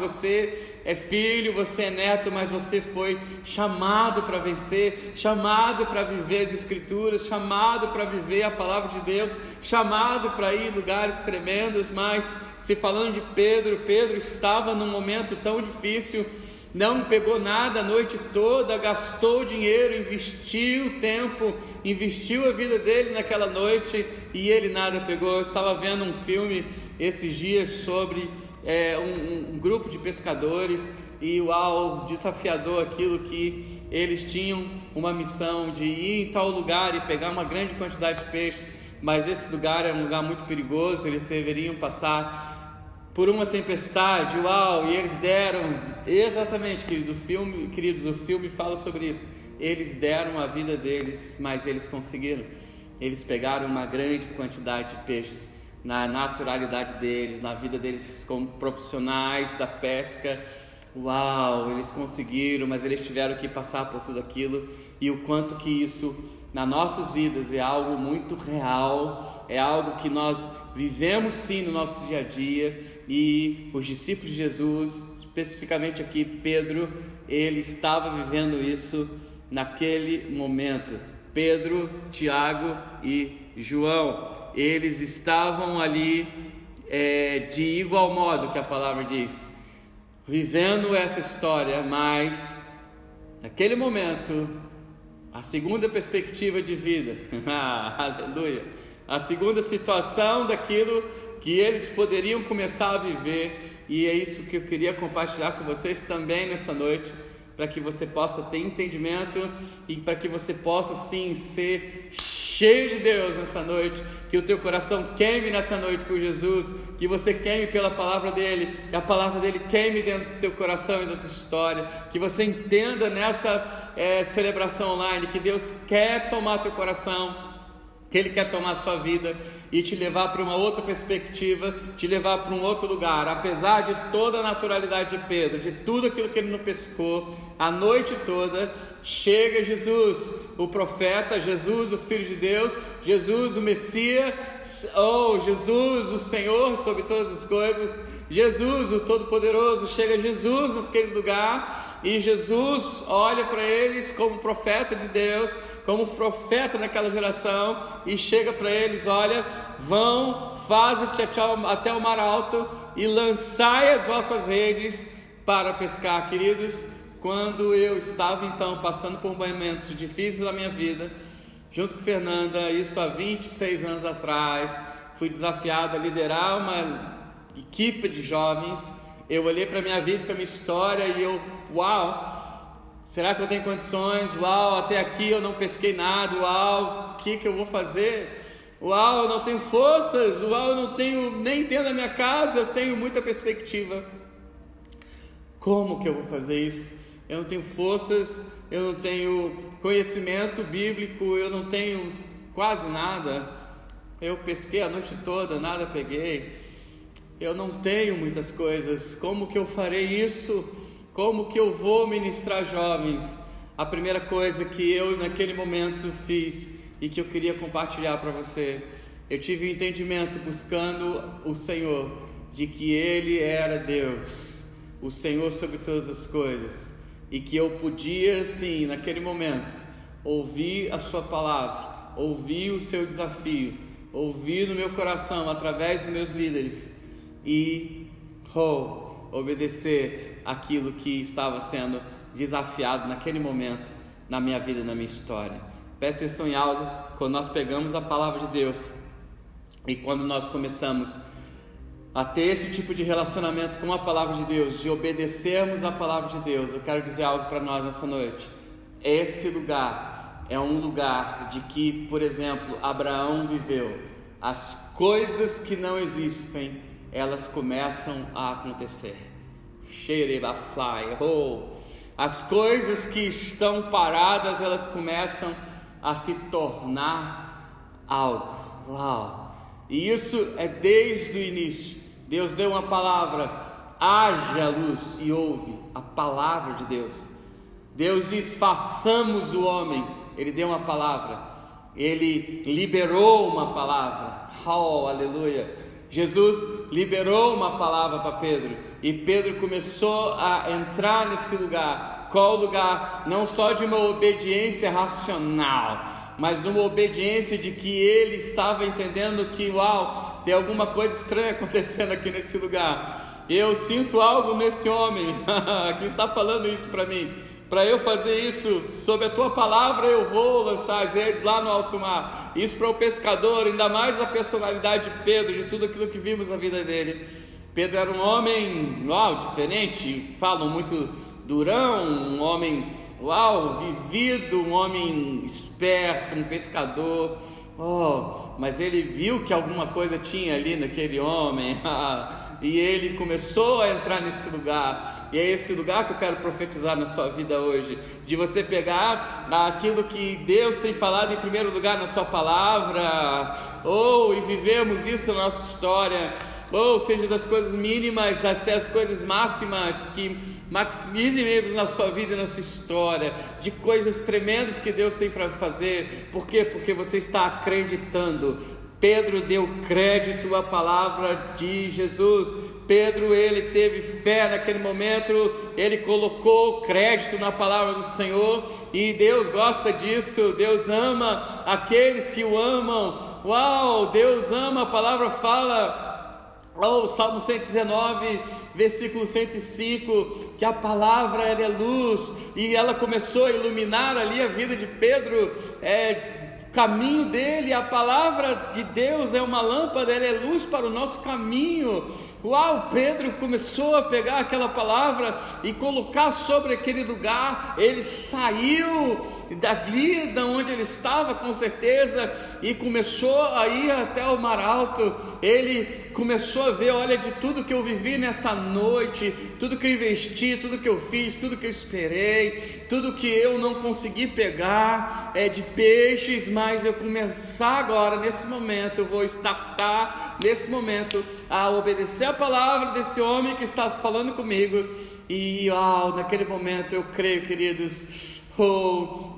I: você é filho, você é neto, mas você foi chamado para vencer, chamado para viver as Escrituras, chamado para viver a palavra de Deus, chamado para ir em lugares tremendos. Mas se falando de Pedro estava num momento tão difícil, não pegou nada a noite toda, gastou dinheiro, investiu tempo, investiu a vida dele naquela noite e ele nada pegou. Eu estava vendo um filme esses dias sobre um grupo de pescadores e desafiador aquilo que eles tinham uma missão de ir em tal lugar e pegar uma grande quantidade de peixes, mas esse lugar era um lugar muito perigoso, eles deveriam passar por uma tempestade, e eles deram, exatamente, queridos, o filme fala sobre isso, eles deram a vida deles, mas eles conseguiram, eles pegaram uma grande quantidade de peixes, na naturalidade deles, na vida deles como profissionais da pesca. Eles conseguiram, mas eles tiveram que passar por tudo aquilo, e o quanto que isso nas nossas vidas é algo muito real, é algo que nós vivemos sim no nosso dia a dia. E os discípulos de Jesus, especificamente aqui Pedro, ele estava vivendo isso naquele momento. Pedro, Tiago e João, eles estavam ali de igual modo, que a palavra diz, vivendo essa história, mas naquele momento, a segunda perspectiva de vida, aleluia, a segunda situação daquilo que eles poderiam começar a viver, e é isso que eu queria compartilhar com vocês também nessa noite, para que você possa ter entendimento e para que você possa sim ser cheio de Deus nessa noite, que o teu coração queime nessa noite por Jesus, que você queime pela palavra dele, que a palavra dele queime dentro do teu coração e da tua história, que você entenda nessa celebração online que Deus quer tomar teu coração, que Ele quer tomar a sua vida e te levar para uma outra perspectiva, te levar para um outro lugar. Apesar de toda a naturalidade de Pedro, de tudo aquilo que ele não pescou, a noite toda, chega Jesus, o profeta, Jesus, o Filho de Deus, Jesus, o Messias, Jesus, o Senhor sobre todas as coisas, Jesus, o Todo-Poderoso. Chega Jesus naquele lugar e Jesus olha para eles como profeta de Deus, como profeta naquela geração, e chega para eles: olha, vão, faze-te até o mar alto e lançai as vossas redes para pescar. Queridos, quando eu estava então passando por momentos difíceis da minha vida, junto com Fernanda, isso há 26 anos atrás, fui desafiado a liderar uma equipe de jovens. Eu olhei para a minha vida, para a minha história, e será que eu tenho condições? Até aqui eu não pesquei nada. O que eu vou fazer? Eu não tenho forças. Eu não tenho, nem dentro da minha casa eu tenho muita perspectiva. Como que eu vou fazer isso? Eu não tenho forças, eu não tenho conhecimento bíblico, eu não tenho quase nada. Eu pesquei a noite toda, nada peguei. Eu não tenho muitas coisas. Como que eu farei isso? Como que eu vou ministrar jovens? A primeira coisa que eu naquele momento fiz e que eu queria compartilhar para você, eu tive um entendimento buscando o Senhor, de que Ele era Deus, o Senhor sobre todas as coisas, e que eu podia sim, naquele momento, ouvir a sua palavra, ouvir o seu desafio, ouvir no meu coração através dos meus líderes e obedecer aquilo que estava sendo desafiado naquele momento na minha vida, na minha história. Presta atenção em algo: quando nós pegamos a palavra de Deus e quando nós começamos a ter esse tipo de relacionamento com a palavra de Deus, de obedecermos a palavra de Deus, eu quero dizer algo para nós nessa noite. Esse lugar é um lugar de que, por exemplo, Abraão viveu. As coisas que não existem, elas começam a acontecer. As coisas que estão paradas, elas começam a se tornar algo. E isso é desde o início. Deus deu uma palavra: haja luz, e houve a palavra de Deus. Deus diz: façamos o homem. Ele deu uma palavra, ele liberou uma palavra. Aleluia. Jesus liberou uma palavra para Pedro, e Pedro começou a entrar nesse lugar. Qual lugar? Não só de uma obediência racional, mas de uma obediência de que ele estava entendendo que tem alguma coisa estranha acontecendo aqui nesse lugar. Eu sinto algo nesse homem que está falando isso para mim. Para eu fazer isso, sob a tua palavra, eu vou lançar as redes lá no alto mar. Isso para o pescador, ainda mais a personalidade de Pedro, de tudo aquilo que vimos na vida dele. Pedro era um homem, diferente, falam muito durão, um homem, vivido, um homem esperto, um pescador. Mas ele viu que alguma coisa tinha ali naquele homem, e ele começou a entrar nesse lugar. E é esse lugar que eu quero profetizar na sua vida hoje, de você pegar aquilo que Deus tem falado em primeiro lugar na sua palavra, e vivermos isso na nossa história, seja das coisas mínimas até as coisas máximas, que maximizem mesmo na sua vida e na sua história, de coisas tremendas que Deus tem para fazer. Por quê? Porque você está acreditando. Pedro deu crédito à palavra de Jesus. Pedro, ele teve fé naquele momento, ele colocou crédito na palavra do Senhor, e Deus gosta disso. Deus ama aqueles que o amam. Deus ama, a palavra fala O Salmo 119, versículo 105, que a palavra ela é luz, e ela começou a iluminar ali a vida de Pedro, o caminho dele. A palavra de Deus é uma lâmpada, ela é luz para o nosso caminho. Uau, Pedro começou a pegar aquela palavra e colocar sobre aquele lugar. Ele saiu dali de onde ele estava, com certeza, e começou a ir até o Mar Alto. Ele começou a ver, olha, de tudo que eu vivi nessa noite, tudo que eu investi, tudo que eu fiz, tudo que eu esperei, tudo que eu não consegui pegar de peixes, mas eu começar agora, nesse momento, eu vou startar nesse momento a obedecer a palavra desse homem que está falando comigo. E naquele momento eu creio, queridos,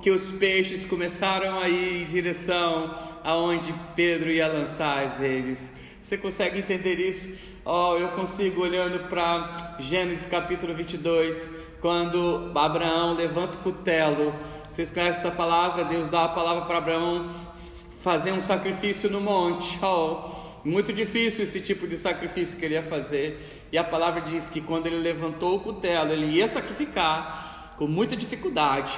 I: que os peixes começaram a ir em direção aonde Pedro ia lançar as redes. Você consegue entender isso? Eu consigo, olhando para Gênesis capítulo 22, quando Abraão levanta o cutelo. Vocês conhecem essa palavra? Deus dá a palavra para Abraão fazer um sacrifício no monte. Muito difícil esse tipo de sacrifício que ele ia fazer. E a palavra diz que quando ele levantou o cutelo, ele ia sacrificar com muita dificuldade.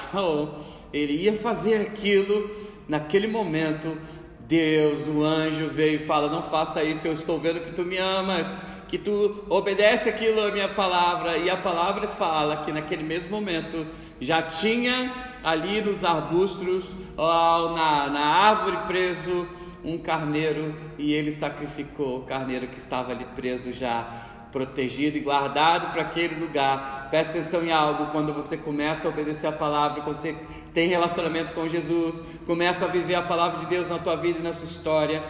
I: Ele ia fazer aquilo. Naquele momento, Deus, o anjo, veio e fala: não faça isso, eu estou vendo que tu me amas, que tu obedece aquilo à minha palavra. E a palavra fala que naquele mesmo momento já tinha ali nos arbustos, na árvore preso um carneiro, e ele sacrificou o carneiro que estava ali preso, já protegido e guardado para aquele lugar. Presta atenção em algo: quando você começa a obedecer a palavra, quando você tem relacionamento com Jesus, começa a viver a palavra de Deus na tua vida e na sua história,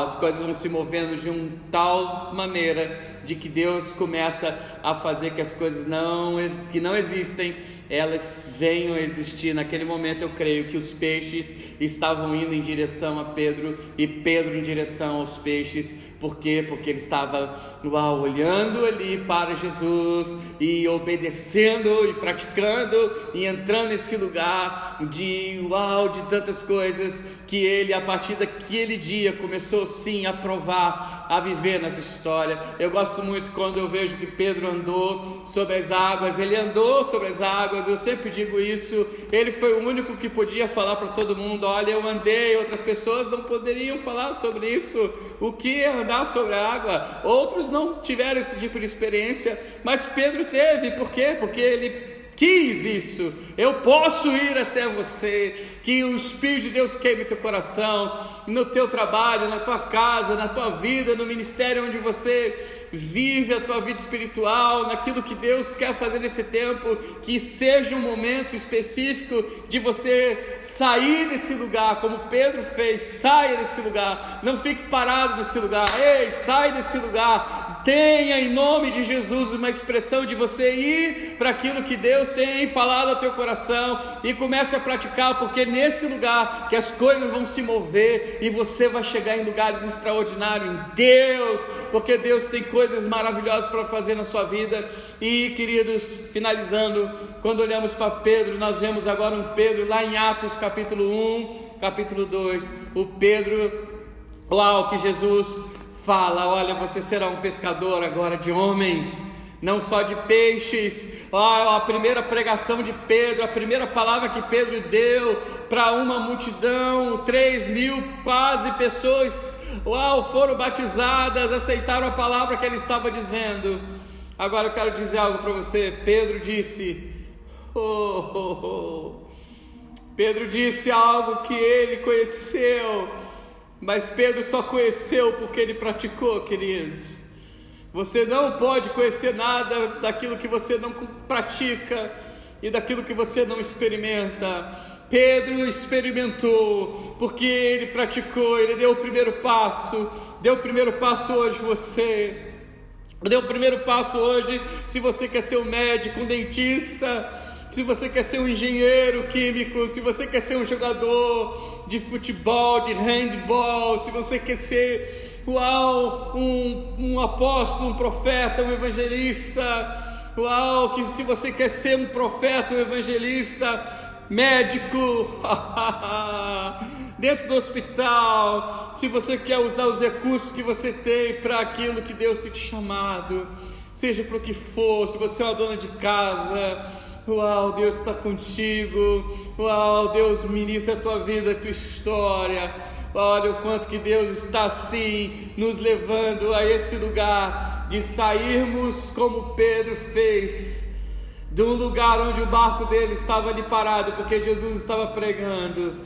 I: as coisas vão se movendo de uma tal maneira de que Deus começa a fazer que as coisas que não existem, elas venham a existir. Naquele momento eu creio que os peixes estavam indo em direção a Pedro, e Pedro em direção aos peixes. Por quê? Porque ele estava olhando ali para Jesus e obedecendo e praticando e entrando nesse lugar de tantas coisas que ele, a partir daquele dia, começou sim a provar, a viver nessa história. Eu gosto muito quando eu vejo que Pedro andou sobre as águas. Ele andou sobre as águas. Eu sempre digo isso, ele foi o único que podia falar para todo mundo: olha, eu andei. Outras pessoas não poderiam falar sobre isso. O que é andar sobre a água? Outros não tiveram esse tipo de experiência, mas Pedro teve. Por quê? Porque ele quis isso. Eu posso ir até você, que o Espírito de Deus queime teu coração, no teu trabalho, na tua casa, na tua vida, no ministério onde você vive a tua vida espiritual, naquilo que Deus quer fazer nesse tempo. Que seja um momento específico de você sair desse lugar, como Pedro fez. Saia desse lugar, não fique parado nesse lugar. Sai desse lugar. Tenha, em nome de Jesus, uma expressão de você ir para aquilo que Deus tem falado ao teu coração, e comece a praticar, porque é nesse lugar que as coisas vão se mover e você vai chegar em lugares extraordinários em Deus, porque Deus tem coisas maravilhosas para fazer na sua vida. E, queridos, finalizando, quando olhamos para Pedro, nós vemos agora um Pedro lá em Atos capítulo 1, capítulo 2, o Pedro que Jesus fala: olha, você será um pescador agora de homens, não só de peixes. A primeira pregação de Pedro, a primeira palavra que Pedro deu para uma multidão, 3.000 quase pessoas, foram batizadas, aceitaram a palavra que ele estava dizendo. Agora eu quero dizer algo para você. Pedro disse, Pedro disse algo que ele conheceu, mas Pedro só conheceu porque ele praticou, queridos. Você não pode conhecer nada daquilo que você não pratica e daquilo que você não experimenta. Pedro experimentou, porque ele praticou, ele deu o primeiro passo. Deu o primeiro passo hoje você. Deu o primeiro passo hoje, se você quer ser um médico, um dentista, se você quer ser um engenheiro químico, se você quer ser um jogador de futebol, de handball, se você quer ser um apóstolo, um profeta, um evangelista, que se você quer ser um profeta, um evangelista, médico, dentro do hospital, se você quer usar os recursos que você tem para aquilo que Deus tem te chamado, seja para o que for, se você é uma dona de casa, uau, Deus está contigo, uau, Deus ministra a tua vida, a tua história. Olha o quanto que Deus está assim nos levando a esse lugar de sairmos como Pedro fez, de um lugar onde o barco dele estava ali parado porque Jesus estava pregando,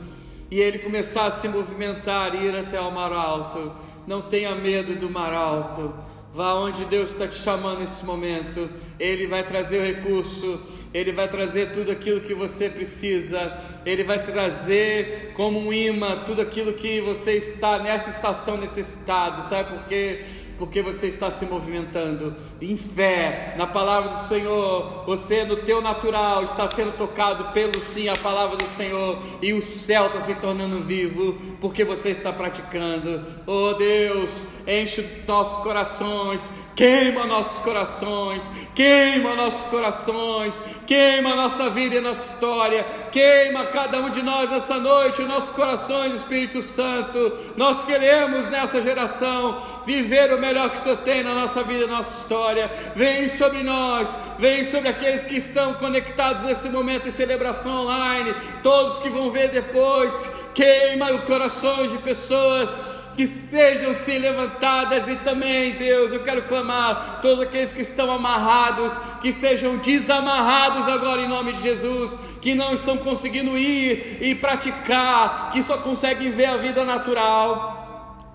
I: e ele começar a se movimentar e ir até o mar alto. Não tenha medo do mar alto. Vá onde Deus está te chamando nesse momento. Ele vai trazer o recurso, Ele vai trazer tudo aquilo que você precisa, Ele vai trazer como um imã tudo aquilo que você está nessa estação necessitado. Sabe por quê? Porque você está se movimentando em fé, na palavra do Senhor. Você no teu natural está sendo tocado pelo sim, a palavra do Senhor, e o céu está se tornando vivo, porque você está praticando. Oh Deus, enche nossos corações, queima nossos corações, queima nossos corações, queima a nossa vida e a nossa história, queima cada um de nós essa noite, os nossos corações, Espírito Santo. Nós queremos nessa geração viver o melhor que o Senhor tem na nossa vida e na nossa história. Vem sobre nós, vem sobre aqueles que estão conectados nesse momento em celebração online, todos que vão ver depois. Queima os corações de pessoas que sejam sim levantadas, e também, Deus, eu quero clamar, todos aqueles que estão amarrados, que sejam desamarrados agora em nome de Jesus, que não estão conseguindo ir e praticar, que só conseguem ver a vida natural,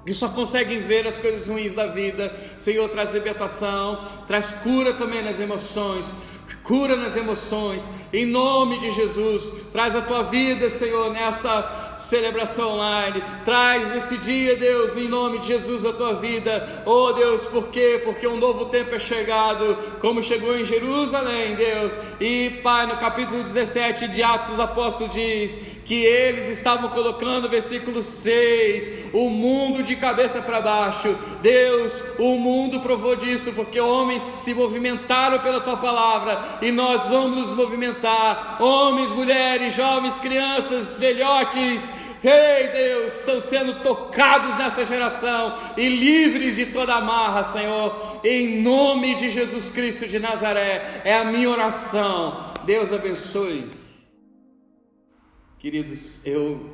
I: que só conseguem ver as coisas ruins da vida. Senhor, traz libertação, traz cura também nas emoções, cura nas emoções, em nome de Jesus. Traz a tua vida, Senhor, nessa celebração online, traz nesse dia, Deus, em nome de Jesus, a tua vida. Oh Deus, por quê? Porque um novo tempo é chegado, como chegou em Jerusalém, Deus. E Pai, no capítulo 17 de Atos dos Apóstolos diz que eles estavam colocando, versículo 6, o mundo de cabeça para baixo. Deus, o mundo provou disso, porque homens se movimentaram pela tua palavra, e nós vamos nos movimentar. Homens, mulheres, jovens, crianças, velhotes, Ei Deus, estão sendo tocados nessa geração e livres de toda amarra, Senhor, em nome de Jesus Cristo de Nazaré, é a minha oração. Deus abençoe. Queridos, eu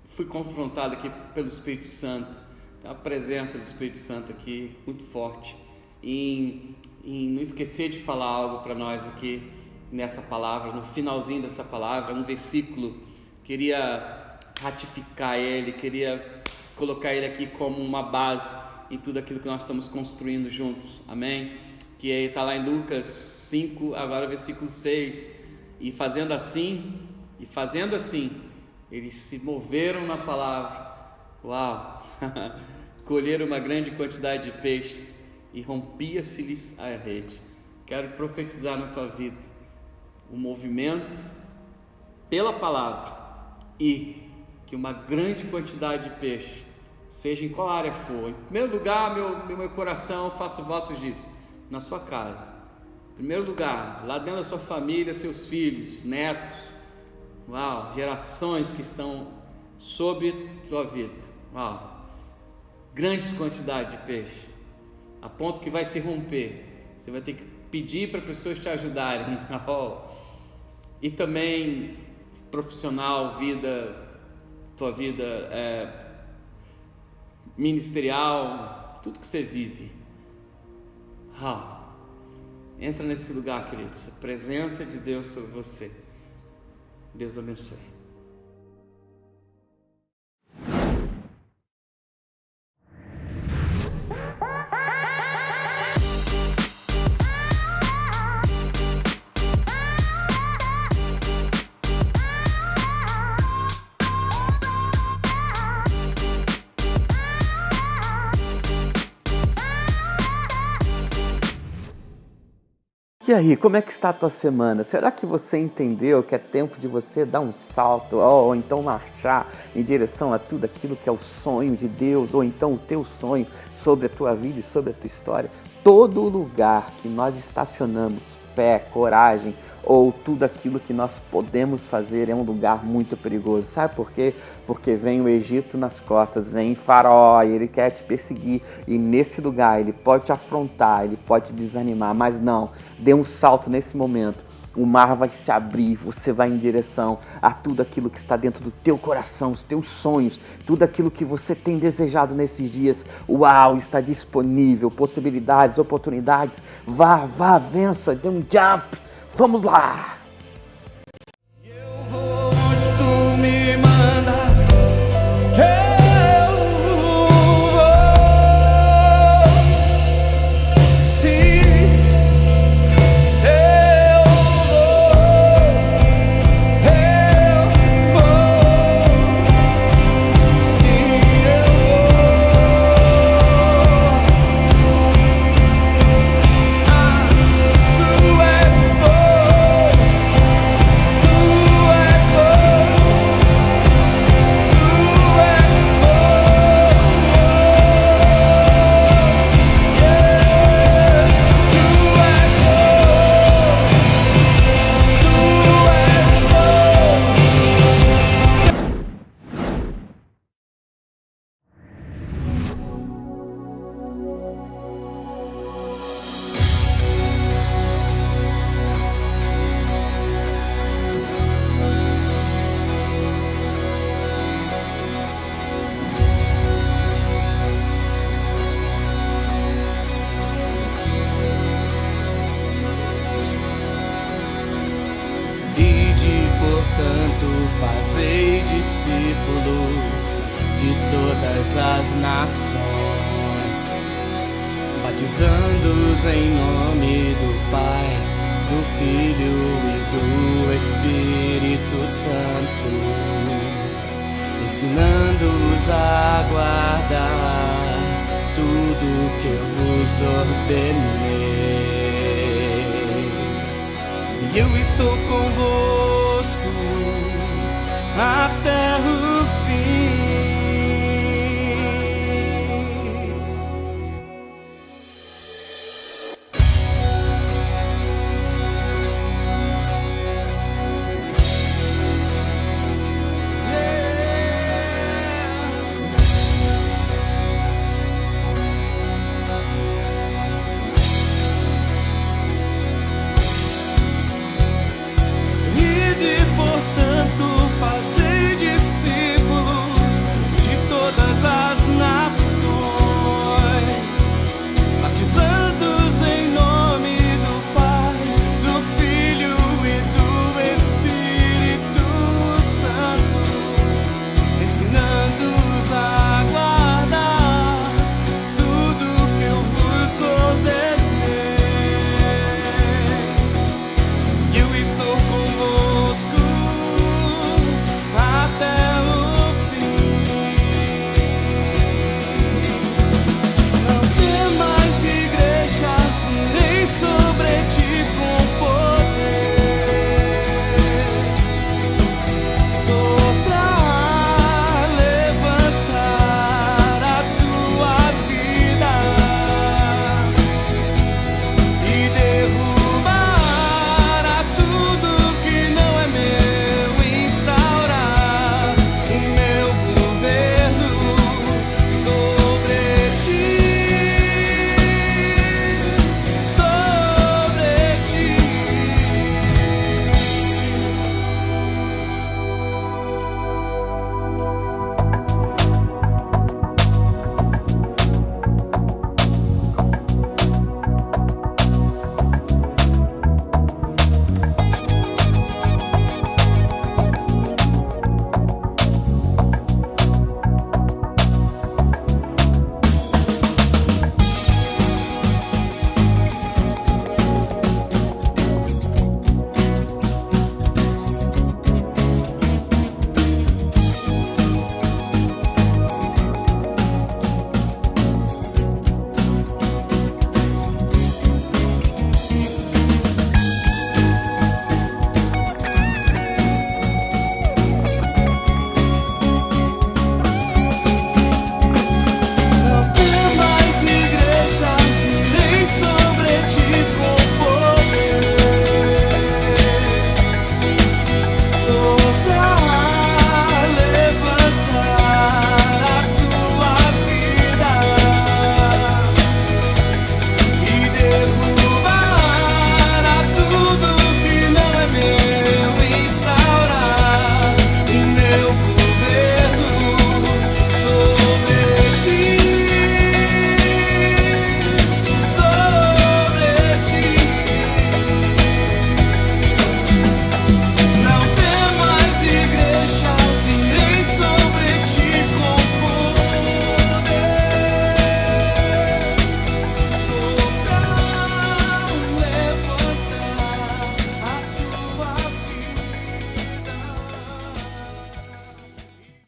I: fui confrontado aqui pelo Espírito Santo, tem a presença do Espírito Santo aqui muito forte, em não esquecer de falar algo para nós aqui nessa palavra, no finalzinho dessa palavra, um versículo. Queria ratificar ele, queria colocar ele aqui como uma base em tudo aquilo que nós estamos construindo juntos, amém? Que está lá em Lucas 5, agora versículo 6, e fazendo assim, eles se moveram na palavra, uau, colheram uma grande quantidade de peixes, e rompia-se-lhes a rede. Quero profetizar na tua vida o movimento pela palavra, e que uma grande quantidade de peixe, seja em qual área for. Em primeiro lugar, meu coração, eu faço votos disso, na sua casa. Em primeiro lugar, lá dentro da sua família, seus filhos, netos, uau, gerações que estão sobre tua vida, uau, grandes quantidades de peixe, a ponto que vai se romper. Você vai ter que pedir para pessoas te ajudarem. E também profissional, tua vida ministerial, tudo que você vive. Entra nesse lugar, queridos, a presença de Deus sobre você. Deus abençoe.
E: E aí, como é que está a tua semana? Será que você entendeu que é tempo de você dar um salto, ou então marchar em direção a tudo aquilo que é o sonho de Deus, ou então o teu sonho sobre a tua vida e sobre a tua história? Todo lugar que nós estacionamos fé, coragem, ou tudo aquilo que nós podemos fazer é um lugar muito perigoso. Sabe por quê? Porque vem o Egito nas costas, vem Faraó, e ele quer te perseguir, e nesse lugar ele pode te afrontar, ele pode te desanimar, mas não, dê um salto nesse momento. O mar vai se abrir, você vai em direção a tudo aquilo que está dentro do teu coração, os teus sonhos, tudo aquilo que você tem desejado nesses dias. Uau, está disponível, possibilidades, oportunidades. Vá, vença, dê um jump. Vamos lá!
B: Eu vou onde tu me mandas. Eu vou. Sim, eu vou. Sim, eu vou. Tu és bom. Tu és bom. Tu és bom. Yeah. Tu és bom. Tu és bom. Ide, portanto, fazei discípulos de todas as nações, batizando-os em nome do Pai, do Filho e do Espírito Santo, ensinando-os a guardar tudo que eu vos ordenei. E eu estou convosco até o